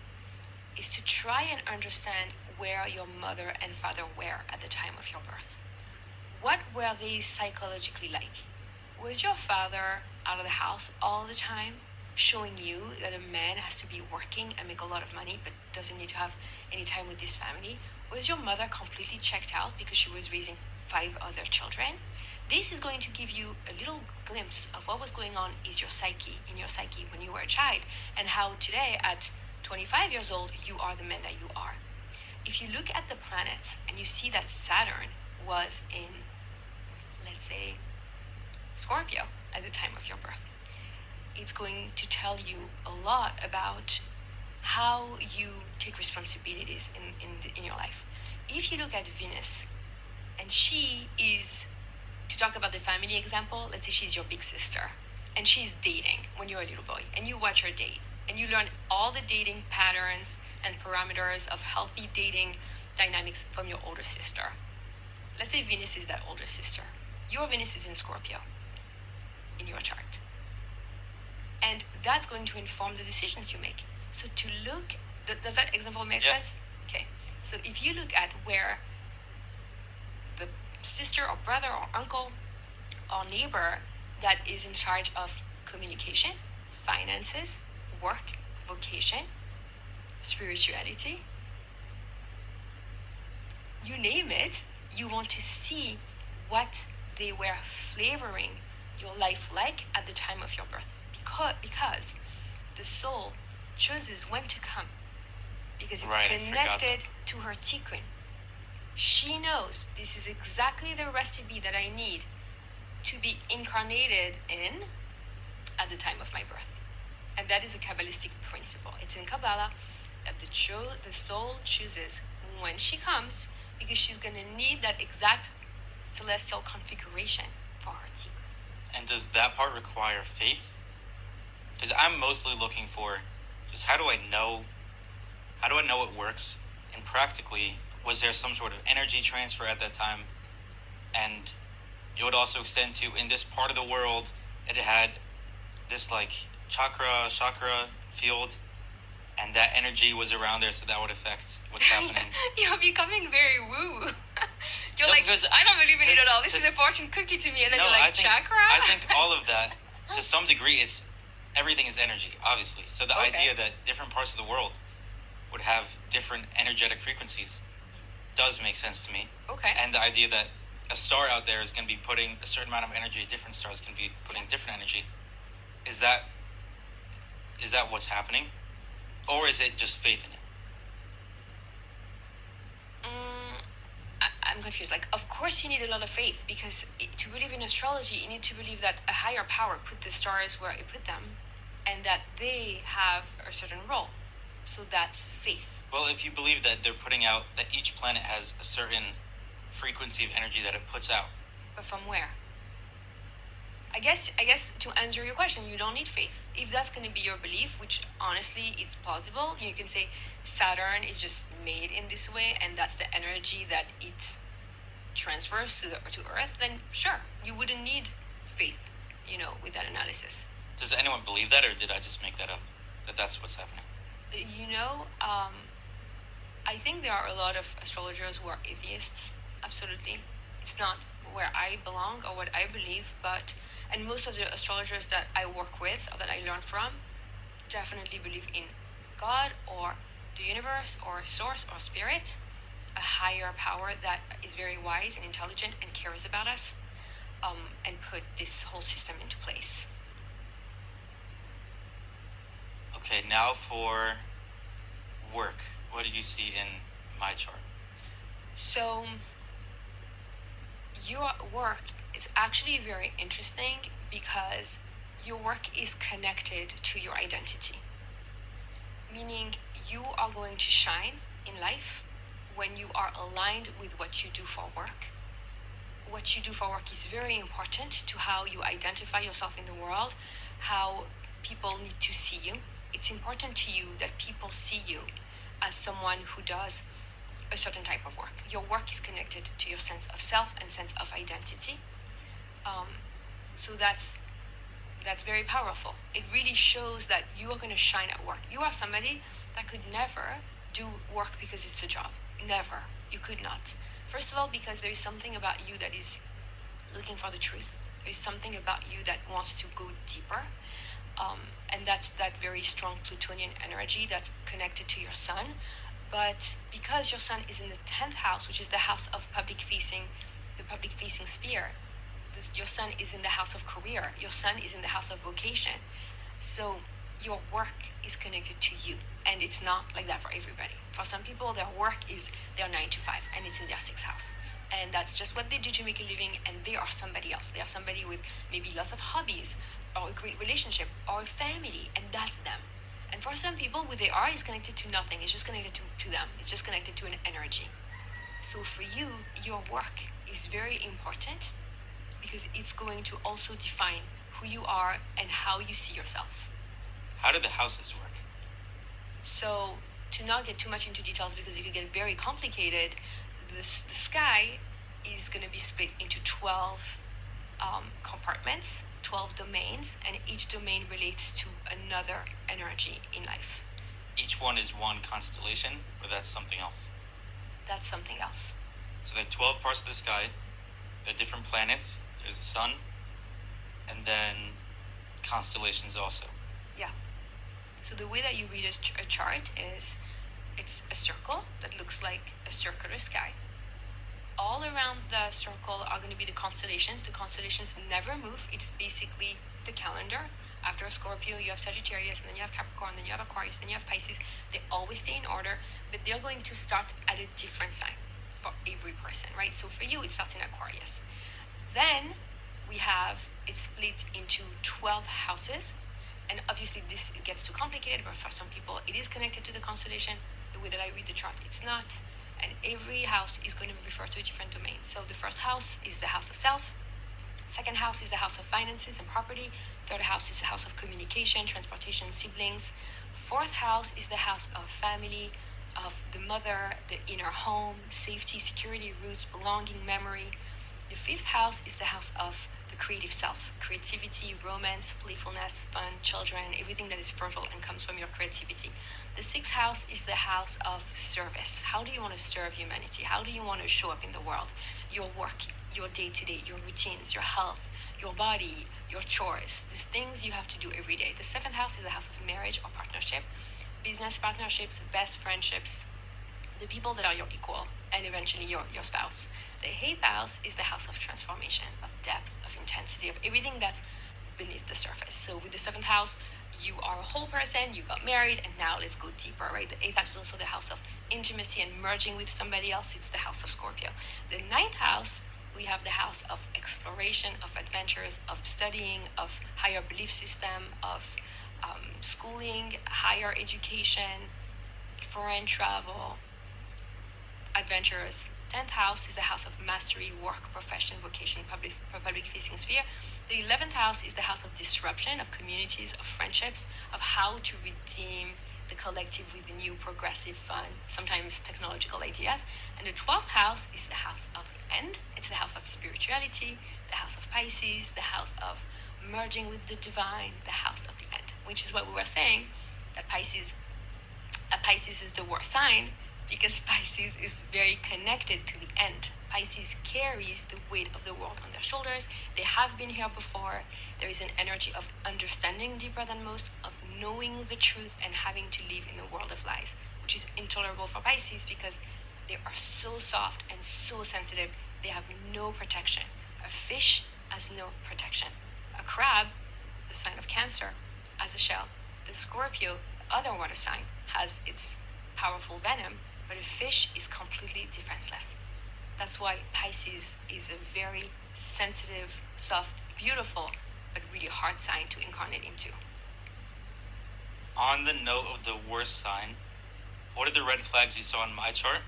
is to try and understand where your mother and father were at the time of your birth. What were they psychologically like? Was your father out of the house all the time, showing you that a man has to be working and make a lot of money but doesn't need to have any time with his family? Was your mother completely checked out because she was raising 5 other children? This is going to give you a little glimpse of what was going on in your psyche when you were a child, and how today at 25 years old you are the man that you are. If you look at the planets and you see that Saturn was in, let's say, Scorpio at the time of your birth, it's going to tell you a lot about how you take responsibilities in your life. If you look at Venus, and she is, to talk about the family example, let's say she's your big sister, and she's dating when you're a little boy, and you watch her date, and you learn all the dating patterns and parameters of healthy dating dynamics from your older sister. Let's say Venus is that older sister. Your Venus is in Scorpio in your chart. And that's going to inform the decisions you make. So to look, does that example make sense? Okay. So if you look at where sister or brother or uncle or neighbor that is in charge of communication, finances, work, vocation, spirituality. You name it, you want to see what they were flavoring your life like at the time of your birth. Because the soul chooses when to come. Because it's connected to her tikkun. She knows this is exactly the recipe that I need to be incarnated in at the time of my birth. And that is a Kabbalistic principle. It's in Kabbalah that the soul chooses when she comes because she's going to need that exact celestial configuration for her tikkun. And does that part require faith? Because I'm mostly looking for just how do I know it works? And practically, was there some sort of energy transfer at that time? And it would also extend to, in this part of the world, it had this like chakra field, and that energy was around there, so that would affect what's happening. You're becoming very woo. You're No, like, because I don't believe in it at all. This is a fortune cookie to me. And then you're like, chakra? I think all of that, to some degree, everything is energy, obviously. So the idea that different parts of the world would have different energetic frequencies does make sense to me. Okay. And the idea that a star out there is going to be putting a certain amount of energy, different stars can be putting different energy. Is that what's happening? Or is it just faith in it? I'm confused. Like, of course you need a lot of faith because to believe in astrology, you need to believe that a higher power put the stars where it put them and that they have a certain role. So that's faith. Well, if you believe that they're putting out, that each planet has a certain frequency of energy that it puts out. But from where? I guess to answer your question, you don't need faith. If that's going to be your belief, which honestly is plausible, you can say Saturn is just made in this way and that's the energy that it transfers to Earth, then sure, you wouldn't need faith, with that analysis. Does anyone believe that, or did I just make that up? That's what's happening? I think there are a lot of astrologers who are atheists. Absolutely. It's not where I belong or what I believe, and most of the astrologers that I work with or that I learn from definitely believe in God or the universe or source or spirit, a higher power that is very wise and intelligent and cares about us, and put this whole system into place. Okay, now for work. What do you see in my chart? So your work is actually very interesting because your work is connected to your identity. Meaning you are going to shine in life when you are aligned with what you do for work. What you do for work is very important to how you identify yourself in the world, how people need to see you. It's important to you that people see you as someone who does a certain type of work. Your work is connected to your sense of self and sense of identity. So that's very powerful. It really shows that you are going to shine at work. You are somebody that could never do work because it's a job. Never. You could not. First of all, because there is something about you that is looking for the truth. There is something about you that wants to go deeper. And that's that very strong Plutonian energy that's connected to your sun. But because your sun is in the 10th house, which is the house of the public facing sphere, your sun is in the house of career. Your sun is in the house of vocation. So your work is connected to you. And it's not like that for everybody. For some people, their work is their 9 to 5 and it's in their 6th house. And that's just what they do to make a living, and they are somebody else. They are somebody with maybe lots of hobbies or a great relationship or a family, and that's them. And for some people, who they are is connected to nothing. It's just connected to them. It's just connected to an energy. So for you, your work is very important because it's going to also define who you are and how you see yourself. How do the houses work? So to not get too much into details because it could get very complicated, the sky is going to be split into 12 compartments, 12 domains, and each domain relates to another energy in life. Each one is one constellation, or that's something else? That's something else. So there are 12 parts of the sky, the different planets. There's the sun, and then constellations also. Yeah. So the way that you read a chart is, it's a circle that looks like a circular sky. All around the circle are going to be the constellations. The constellations never move. It's basically the calendar. After Scorpio, you have Sagittarius, and then you have Capricorn, then you have Aquarius, then you have Pisces. They always stay in order, but they're going to start at a different sign for every person, right? So for you, it starts in Aquarius. Then we have it split into 12 houses. And obviously this gets too complicated, but for some people it is connected to the constellation. The way that I read the chart, it's not. And every house is going to refer to a different domain. So the first house is the house of self. Second house is the house of finances and property. Third house is the house of communication, transportation, siblings. Fourth house is the house of family, of the mother, the inner home, safety, security, roots, belonging, memory. The fifth house is the house of the creative self, creativity, romance, playfulness, fun, children, everything that is fertile and comes from your creativity. The sixth house is the house of service. How do you want to serve humanity? How do you want to show up in the world? Your work, your day-to-day, your routines, your health, your body, your chores, these things you have to do every day. The seventh house is the house of marriage or partnership, business partnerships, best friendships, the people that are your equal, and eventually your spouse. The eighth house is the house of transformation, of depth, of intensity, of everything that's beneath the surface. So with the seventh house, you are a whole person, you got married, and now let's go deeper, right? The eighth house is also the house of intimacy and merging with somebody else. It's the house of Scorpio. The ninth house, we have the house of exploration, of adventures, of studying, of higher belief system, of schooling, higher education, foreign travel, adventurous. 10th house is the house of mastery, work, profession, vocation, public facing sphere. The 11th house is the house of disruption, of communities, of friendships, of how to redeem the collective with new, progressive, fun, sometimes technological ideas. And the 12th house is the house of the end. It's the house of spirituality, the house of Pisces, the house of merging with the divine, the house of the end, which is what we were saying, that Pisces is the worst sign, because Pisces is very connected to the end. Pisces carries the weight of the world on their shoulders. They have been here before. There is an energy of understanding deeper than most, of knowing the truth and having to live in a world of lies, which is intolerable for Pisces because they are so soft and so sensitive. They have no protection. A fish has no protection. A crab, the sign of Cancer, has a shell. The Scorpio, the other water sign, has its powerful venom, but a fish is completely defenseless. That's why Pisces is a very sensitive, soft, beautiful, but really hard sign to incarnate into. On the note of the worst sign, what are the red flags you saw in my chart?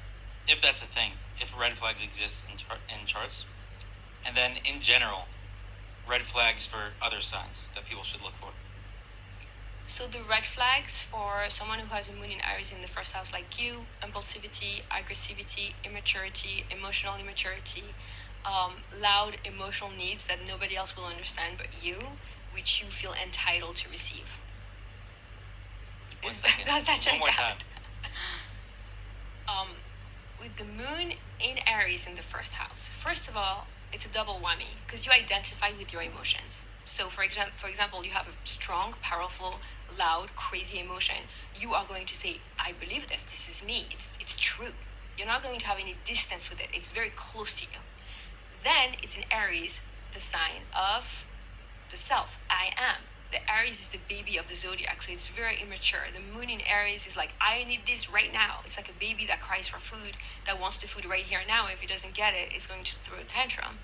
If that's a thing, if red flags exist in charts. And then in general, red flags for other signs that people should look for. So the red flags for someone who has a moon in Aries in the first house like you: impulsivity, aggressivity, immaturity, emotional immaturity, loud emotional needs that nobody else will understand but you, which you feel entitled to receive. Does that check out? With the moon in Aries in the first house, first of all, it's a double whammy because you identify with your emotions. So for example, you have a strong, powerful, loud, crazy emotion. You are going to say, I believe this is me, it's true. You're not going to have any distance with it. It's very close to you. Then it's in Aries, the sign of the self, I am. The Aries is the baby of the Zodiac, so it's very immature. The moon in Aries is like, I need this right now. It's like a baby that cries for food, that wants the food right here and now. If it doesn't get it, it's going to throw a tantrum.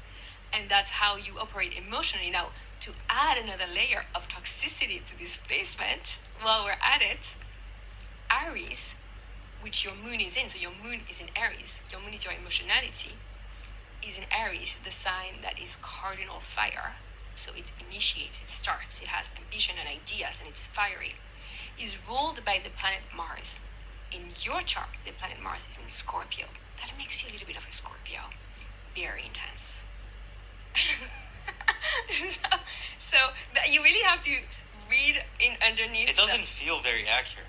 And that's how you operate emotionally. Now, to add another layer of toxicity to this placement, while we're at it, Aries, which your moon is in, so your moon is in Aries, your moon is your emotionality, is in Aries, the sign that is cardinal fire. So it initiates, it starts, it has ambition and ideas, and it's fiery. Is ruled by the planet Mars. In your chart, the planet Mars is in Scorpio. That makes you a little bit of a Scorpio. Very intense. so that you really have to read in underneath. It doesn't feel very accurate,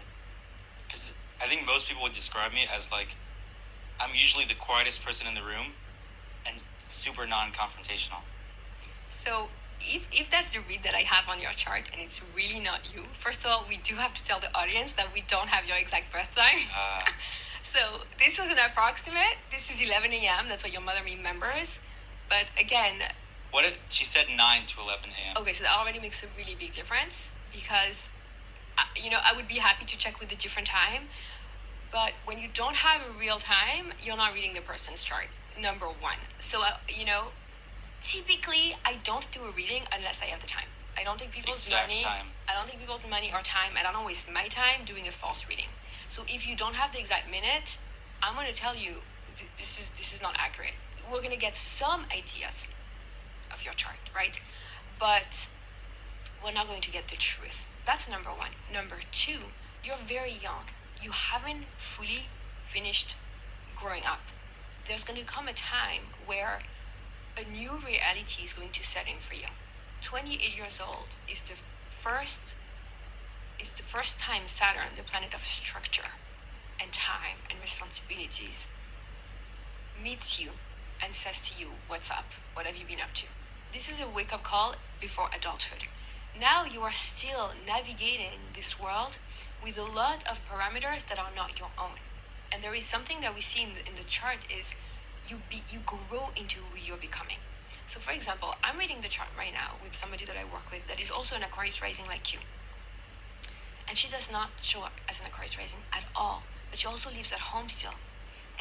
because I think most people would describe me as like, I'm usually the quietest person in the room, and super non-confrontational. So if that's the read that I have on your chart and it's really not you, first of all, we do have to tell the audience that we don't have your exact birth time. So this was an approximate. This is 11 a.m. That's what your mother remembers. But again, What if she said 9 to 11 a.m.? okay, so that already makes a really big difference because, I would be happy to check with a different time. But when you don't have a real time, you're not reading the person's chart, number one. So, typically, I don't do a reading unless I have the time. I don't take people's Exact money. time. I don't take people's money or time. I don't waste my time doing a false reading. So if you don't have the exact minute, I'm going to tell you this is not accurate. We're going to get some ideas of your chart, right? But we're not going to get the truth. That's number one. Number two, you're very young. You haven't fully finished growing up. There's going to come a time where a new reality is going to set in for you. 28 years old is the first time Saturn, the planet of structure and time and responsibilities, meets you and says to you, what's up? What have you been up to? This is a wake-up call before adulthood. Now you are still navigating this world with a lot of parameters that are not your own. And there is something that we see in the chart is you grow into who you're becoming. So for example, I'm reading the chart right now with somebody that I work with that is also an Aquarius rising like you. And she does not show up as an Aquarius rising at all. But she also lives at home still.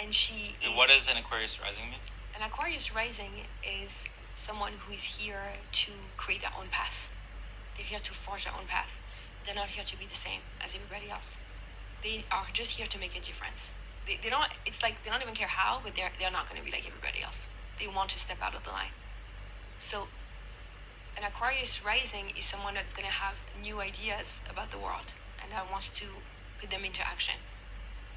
And she is... And what does an Aquarius rising mean? An Aquarius rising is someone who is here to create their own path. They're here to forge their own path. They're not here to be the same as everybody else. They are just here to make a difference. They don't, it's like they don't even care how, but they're not going to be like everybody else. They want to step out of the line. So an Aquarius rising is someone that's going to have new ideas about the world and that wants to put them into action.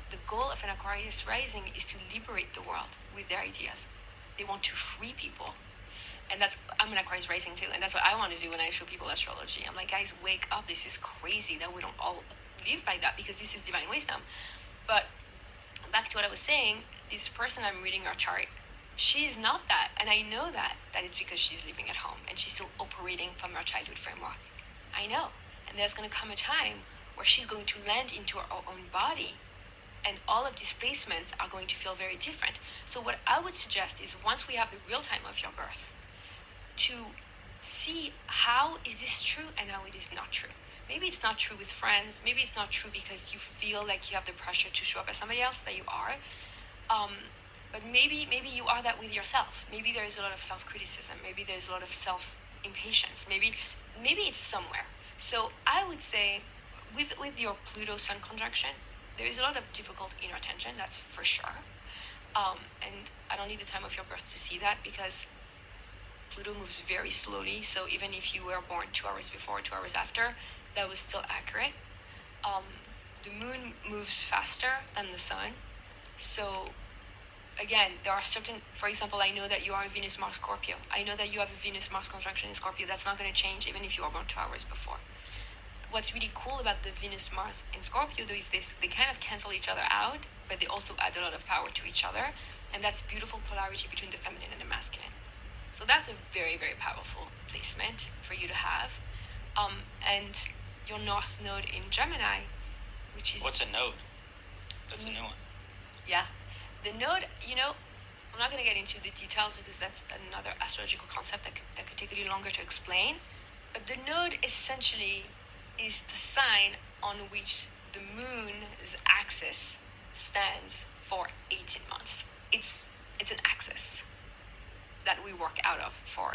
The goal of an Aquarius rising is to liberate the world with their ideas. They want to free people. And I'm an Aquarius rising too, and that's what I want to do when I show people astrology. I'm like, guys, wake up. This is crazy that we don't all live by that because this is divine wisdom. But back to what I was saying, this person I'm reading her chart, she is not that. And I know that it's because she's living at home and she's still operating from her childhood framework. I know. And there's going to come a time where she's going to land into her own body and all of these placements are going to feel very different. So what I would suggest is once we have the real time of your birth, to see how is this true and how it is not true. Maybe it's not true with friends. Maybe it's not true because you feel like you have the pressure to show up as somebody else that you are. But maybe you are that with yourself. Maybe there is a lot of self-criticism. Maybe there's a lot of self-impatience. Maybe it's somewhere. So I would say with your Pluto-Sun conjunction, there is a lot of difficult inner tension, that's for sure. And I don't need the time of your birth to see that because Pluto moves very slowly. So even if you were born 2 hours before, 2 hours after, that was still accurate. The moon moves faster than the sun. So again, there are certain, for example, I know that you are a Venus-Mars Scorpio. I know that you have a Venus-Mars conjunction in Scorpio. That's not going to change even if you are born 2 hours before. What's really cool about the Venus-Mars in Scorpio though is this, they kind of cancel each other out, but they also add a lot of power to each other. And that's beautiful polarity between the feminine and the masculine. So that's a very, very powerful placement for you to have. And your North Node in Gemini, which is... What's a node? That's a new one. Yeah. The node, I'm not going to get into the details because that's another astrological concept that could take a little longer to explain. But the node essentially is the sign on which the moon's axis stands for 18 months. It's an axis that we work out of for.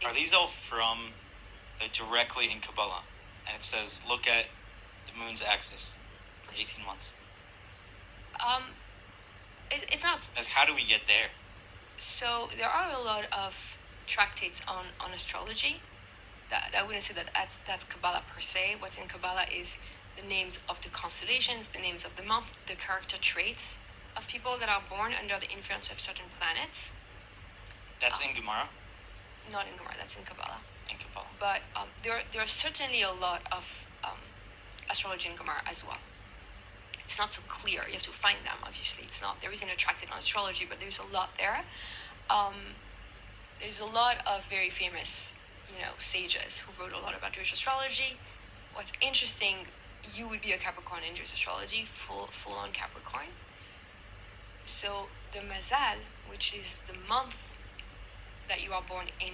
Are these all from directly in Kabbalah? And it says, look at the moon's axis for 18 months. It's not. Like, how do we get there? So there are a lot of tractates on astrology. That I wouldn't say that's Kabbalah per se. What's in Kabbalah is the names of the constellations, the names of the month, the character traits of people that are born under the influence of certain planets. That's in Gemara? Not in Gemara, that's in Kabbalah. In Kabbalah. But there are certainly a lot of astrology in Gemara as well. It's not so clear. You have to find them, obviously. There isn't a tractate on astrology, but there's a lot there. there's a lot of very famous, sages who wrote a lot about Jewish astrology. What's interesting, you would be a Capricorn in Jewish astrology, full on Capricorn. So the Mazal, which is the month that you are born in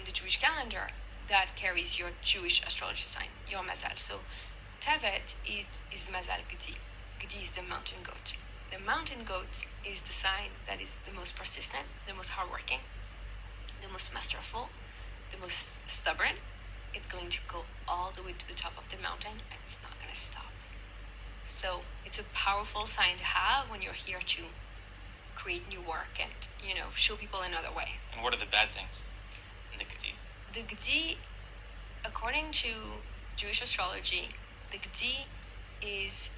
the Jewish calendar, that carries your Jewish astrology sign, your Mazal. So Tevet is Mazal Gdi. Gdi is the mountain goat. The mountain goat is the sign that is the most persistent, the most hardworking, the most masterful, the most stubborn. It's going to go all the way to the top of the mountain and it's not going to stop. So it's a powerful sign to have when you're here to create new work and, show people another way. And what are the bad things in the Gdi? The Gdi, according to Jewish astrology, the Gdi is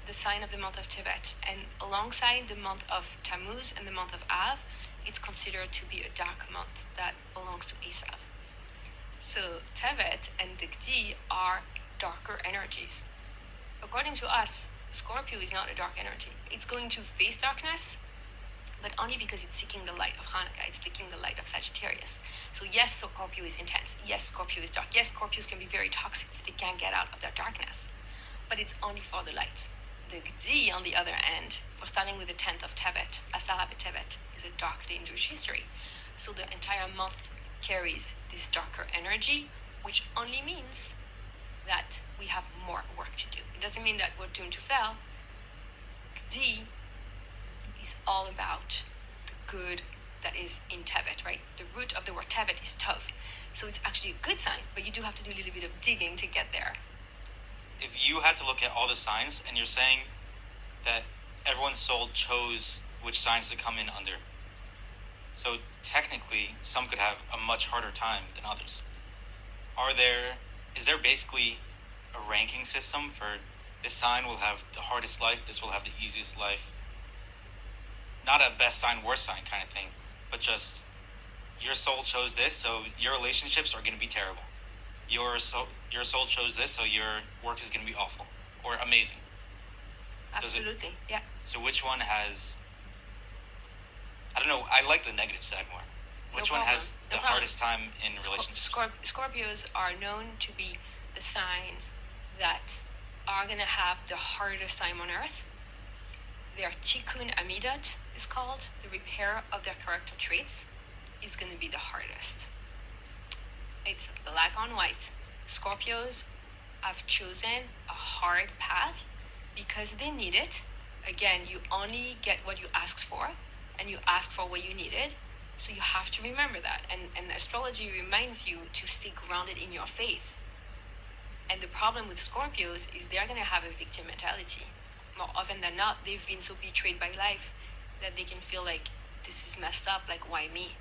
the sign of the month of Tevet, and alongside the month of Tammuz and the month of Av, it's considered to be a dark month that belongs to Esav. So Tevet and the Gdi are darker energies. According to us, Scorpio is not a dark energy. It's going to face darkness, but only because it's seeking the light of Hanukkah. It's seeking the light of Sagittarius. So yes, Scorpio is intense. Yes, Scorpio is dark. Yes, Scorpios can be very toxic if they can't get out of their darkness. But it's only for the light. The Gdi, on the other end, we're starting with the 10th of Tevet. Asara B'Tevet is a dark day in Jewish history. So the entire month carries this darker energy, which only means that we have more work to do. It doesn't mean that we're doomed to fail. Gdi is all about the good that is in Tevet, right? The root of the word Tevet is Tov. So it's actually a good sign, but you do have to do a little bit of digging to get there. If you had to look at all the signs, and you're saying that everyone's soul chose which signs to come in under, so technically some could have a much harder time than others. Is there basically a ranking system for this sign will have the hardest life, this will have the easiest life? Not a best sign, worst sign kind of thing, but just your soul chose this, so your relationships are going to be terrible. Your soul chose this, so your work is going to be awful or amazing. Absolutely, yeah. So which one has, I don't know, I like the negative side more. Which one has the hardest time in relationships? Scorpios are known to be the signs that are going to have the hardest time on earth. Their tikkun amidot is called, the repair of their character traits, is going to be the hardest. It's black on white. Scorpios have chosen a hard path because they need it. Again, you only get what you asked for, and you ask for what you needed. So you have to remember that. And astrology reminds you to stay grounded in your faith. And the problem with Scorpios is they're going to have a victim mentality. More often than not, they've been so betrayed by life that they can feel like this is messed up, like why me?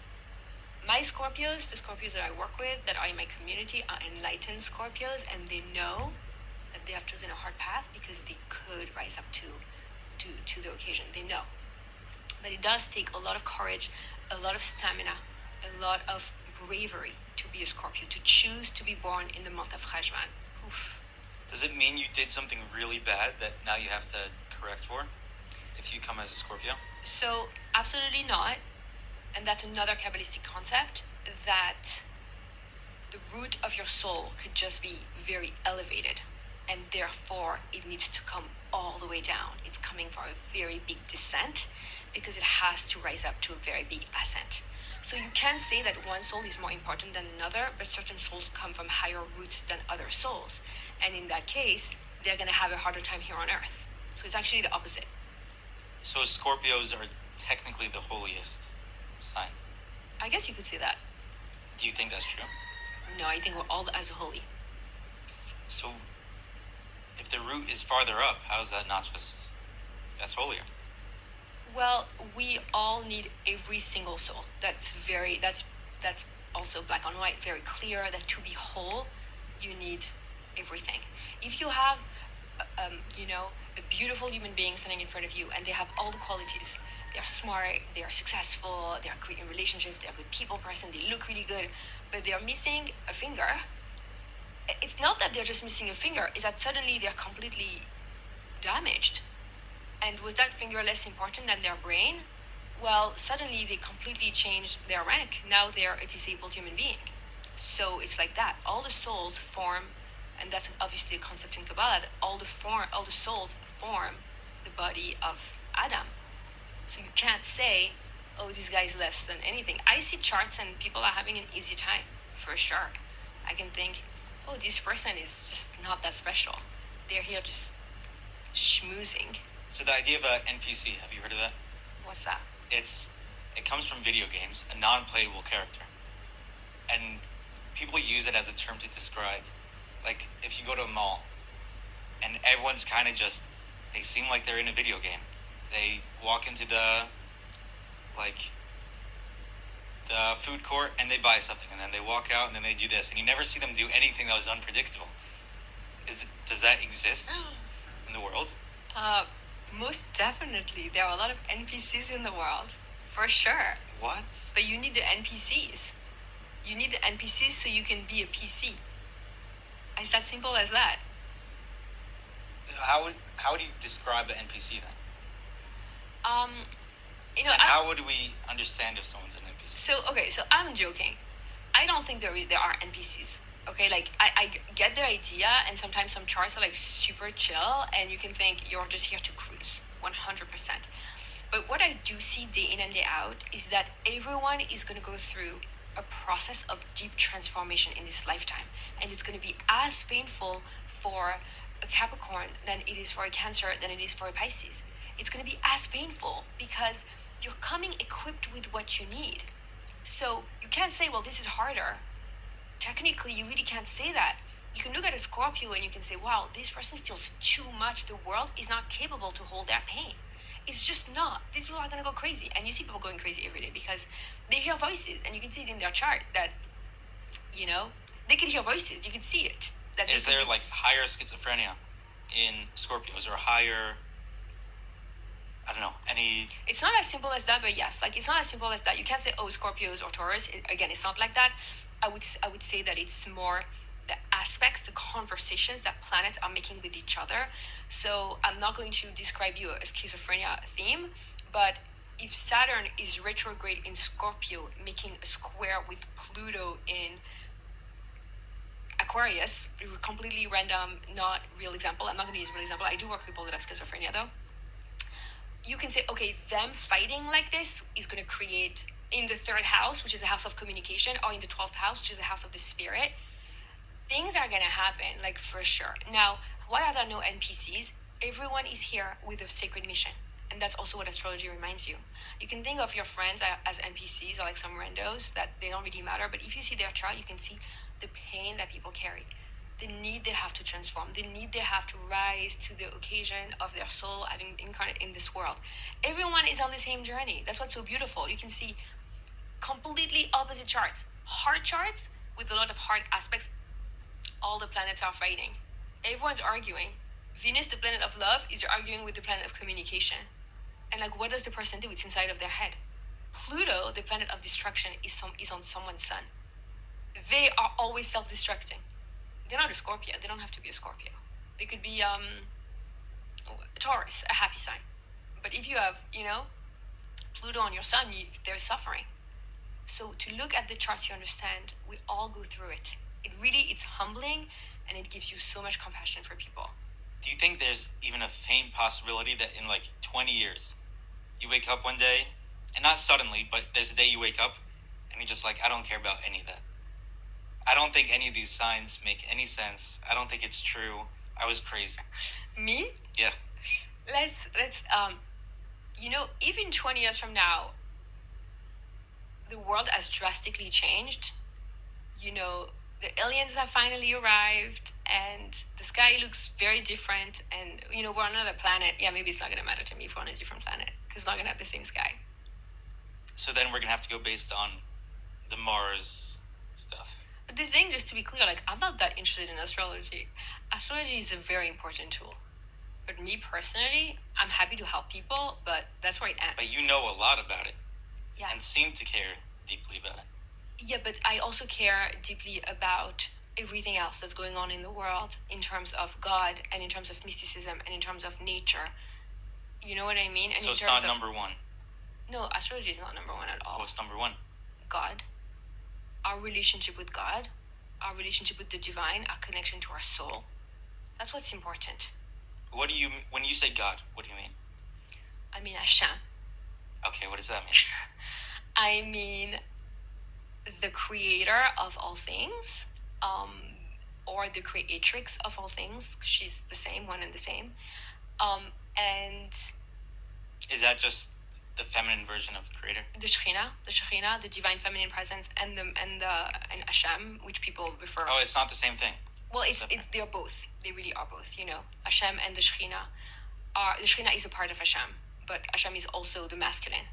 My Scorpios, the Scorpios that I work with, that are in my community, are enlightened Scorpios, and they know that they have chosen a hard path because they could rise up to the occasion. They know. But it does take a lot of courage, a lot of stamina, a lot of bravery to be a Scorpio, to choose to be born in the month of Cheshvan. Oof. Does it mean you did something really bad that now you have to correct for if you come as a Scorpio? So, absolutely not. And that's another Kabbalistic concept, that the root of your soul could just be very elevated, and therefore it needs to come all the way down. It's coming for a very big descent because it has to rise up to a very big ascent. So you can say that one soul is more important than another, but certain souls come from higher roots than other souls. And in that case, they're going to have a harder time here on Earth. So it's actually the opposite. So Scorpios are technically the holiest sign. I guess you could say that. Do you think that's true? No, I think we're all as holy. So if the root is farther up, how is that not just, that's holier? Well, we all need every single soul. That's also black on white, very clear that to be whole, you need everything. If you have, a beautiful human being standing in front of you and they have all the qualities, they're smart, they're successful, they're great in relationships, they're a good people person, they look really good, but they're missing a finger. It's not that they're just missing a finger, it's that suddenly they're completely damaged. And was that finger less important than their brain? well, suddenly they completely changed their rank. Now they're a disabled human being. So it's like that. All the souls form, and that's obviously a concept in Kabbalah. That all the souls form the body of Adam. So you can't say, "Oh, this guy is less than anything." I see charts and people are having an easy time, for sure. I can think, "Oh, this person is just not that special. They're here just schmoozing." So the idea of a NPC, have you heard of that? What's that? It comes from video games, a non-playable character. And people use it as a term to describe, like, if you go to a mall and everyone's kind of just, they seem like they're in a video game. They walk into the food court and they buy something, and then they walk out and then they do this, and you never see them do anything that was unpredictable. Does that exist in the world? Most definitely. There are a lot of NPCs in the world, for sure. What? But you need the NPCs. You need the NPCs so you can be a PC. It's that simple as that. How would you describe an NPC then? And how would we understand if someone's an NPC? So I'm joking. I don't think there are NPCs. Okay, like I get the idea, and sometimes some charts are like super chill, and you can think you're just here to cruise, 100%. But what I do see day in and day out is that everyone is going to go through a process of deep transformation in this lifetime, and it's going to be as painful for a Capricorn than it is for a Cancer, than it is for a Pisces. It's going to be as painful because you're coming equipped with what you need. So you can't say, well, this is harder. Technically, you really can't say that. You can look at a Scorpio and you can say, wow, this person feels too much. The world is not capable to hold that pain. It's just not. These people are going to go crazy. And you see people going crazy every day because they hear voices, and you can see it in their chart that, they can hear voices. You can see it. Is there like higher schizophrenia in Scorpio? Is there a higher, I don't know, any... It's not as simple as that, but yes. Like, it's not as simple as that. You can't say, oh, Scorpios or Taurus. Again, it's not like that. I would say that it's more the aspects, the conversations that planets are making with each other. So I'm not going to describe you a schizophrenia theme, but if Saturn is retrograde in Scorpio, making a square with Pluto in Aquarius, completely random, not real example. I'm not going to use a real example. I do work with people that have schizophrenia though. You can say, okay, them fighting like this is going to create in the third house, which is the house of communication, or in the 12th house, which is the house of the spirit, things are going to happen, like, for sure. Now, why are there no NPCs? Everyone is here with a sacred mission. And that's also what astrology reminds you. You can think of your friends as NPCs or like some randos that they don't really matter. But if you see their chart, you can see the pain that people carry, the need they have to transform, the need they have to rise to the occasion of their soul having incarnate in this world. Everyone is on the same journey. That's what's so beautiful. You can see completely opposite charts. Hard charts with a lot of hard aspects. All the planets are fighting. Everyone's arguing. Venus, the planet of love, is arguing with the planet of communication. And like, what does the person do? It's inside of their head. Pluto, the planet of destruction, is on someone's sun. They are always self-destructing. They're not a Scorpio. They don't have to be a Scorpio. They could be Taurus, a happy sign. But if you have, Pluto on your sun, there's suffering. So to look at the charts, you understand, we all go through it. It's humbling, and it gives you so much compassion for people. Do you think there's even a faint possibility that in like 20 years, you wake up one day, and not suddenly, but there's a day you wake up, and you're just like, I don't care about any of that. I don't think any of these signs make any sense. I don't think it's true. I was crazy. Me? Yeah. Let's even 20 years from now, the world has drastically changed. The aliens have finally arrived, and the sky looks very different, and we're on another planet. Yeah, maybe it's not going to matter to me if we're on a different planet, because we're not going to have the same sky. So then we're going to have to go based on the Mars stuff. But the thing, just to be clear, like, I'm not that interested in astrology. Astrology is a very important tool. But me personally, I'm happy to help people, but that's where it ends. But you know a lot about it. Yeah. And seem to care deeply about it. Yeah, but I also care deeply about everything else that's going on in the world in terms of God and in terms of mysticism and in terms of nature. You know what I mean? And so it's not number one. No, astrology is not number one at all. What's number one? God, our relationship with God, our relationship with the divine, our connection to our soul. That's what's important. What do you when you say God? What do you mean? I mean Hashem. Okay, what does that mean? I mean the creator of all things, or the creatrix of all things. She's the same, one and the same. And Is that just the feminine version of creator? the Shekhinah, the divine feminine presence, and Hashem, which people refer. Oh, it's not the same thing. Well, they're both. They really are both. Hashem and the Shekhinah is a part of Hashem, but Hashem is also the masculine.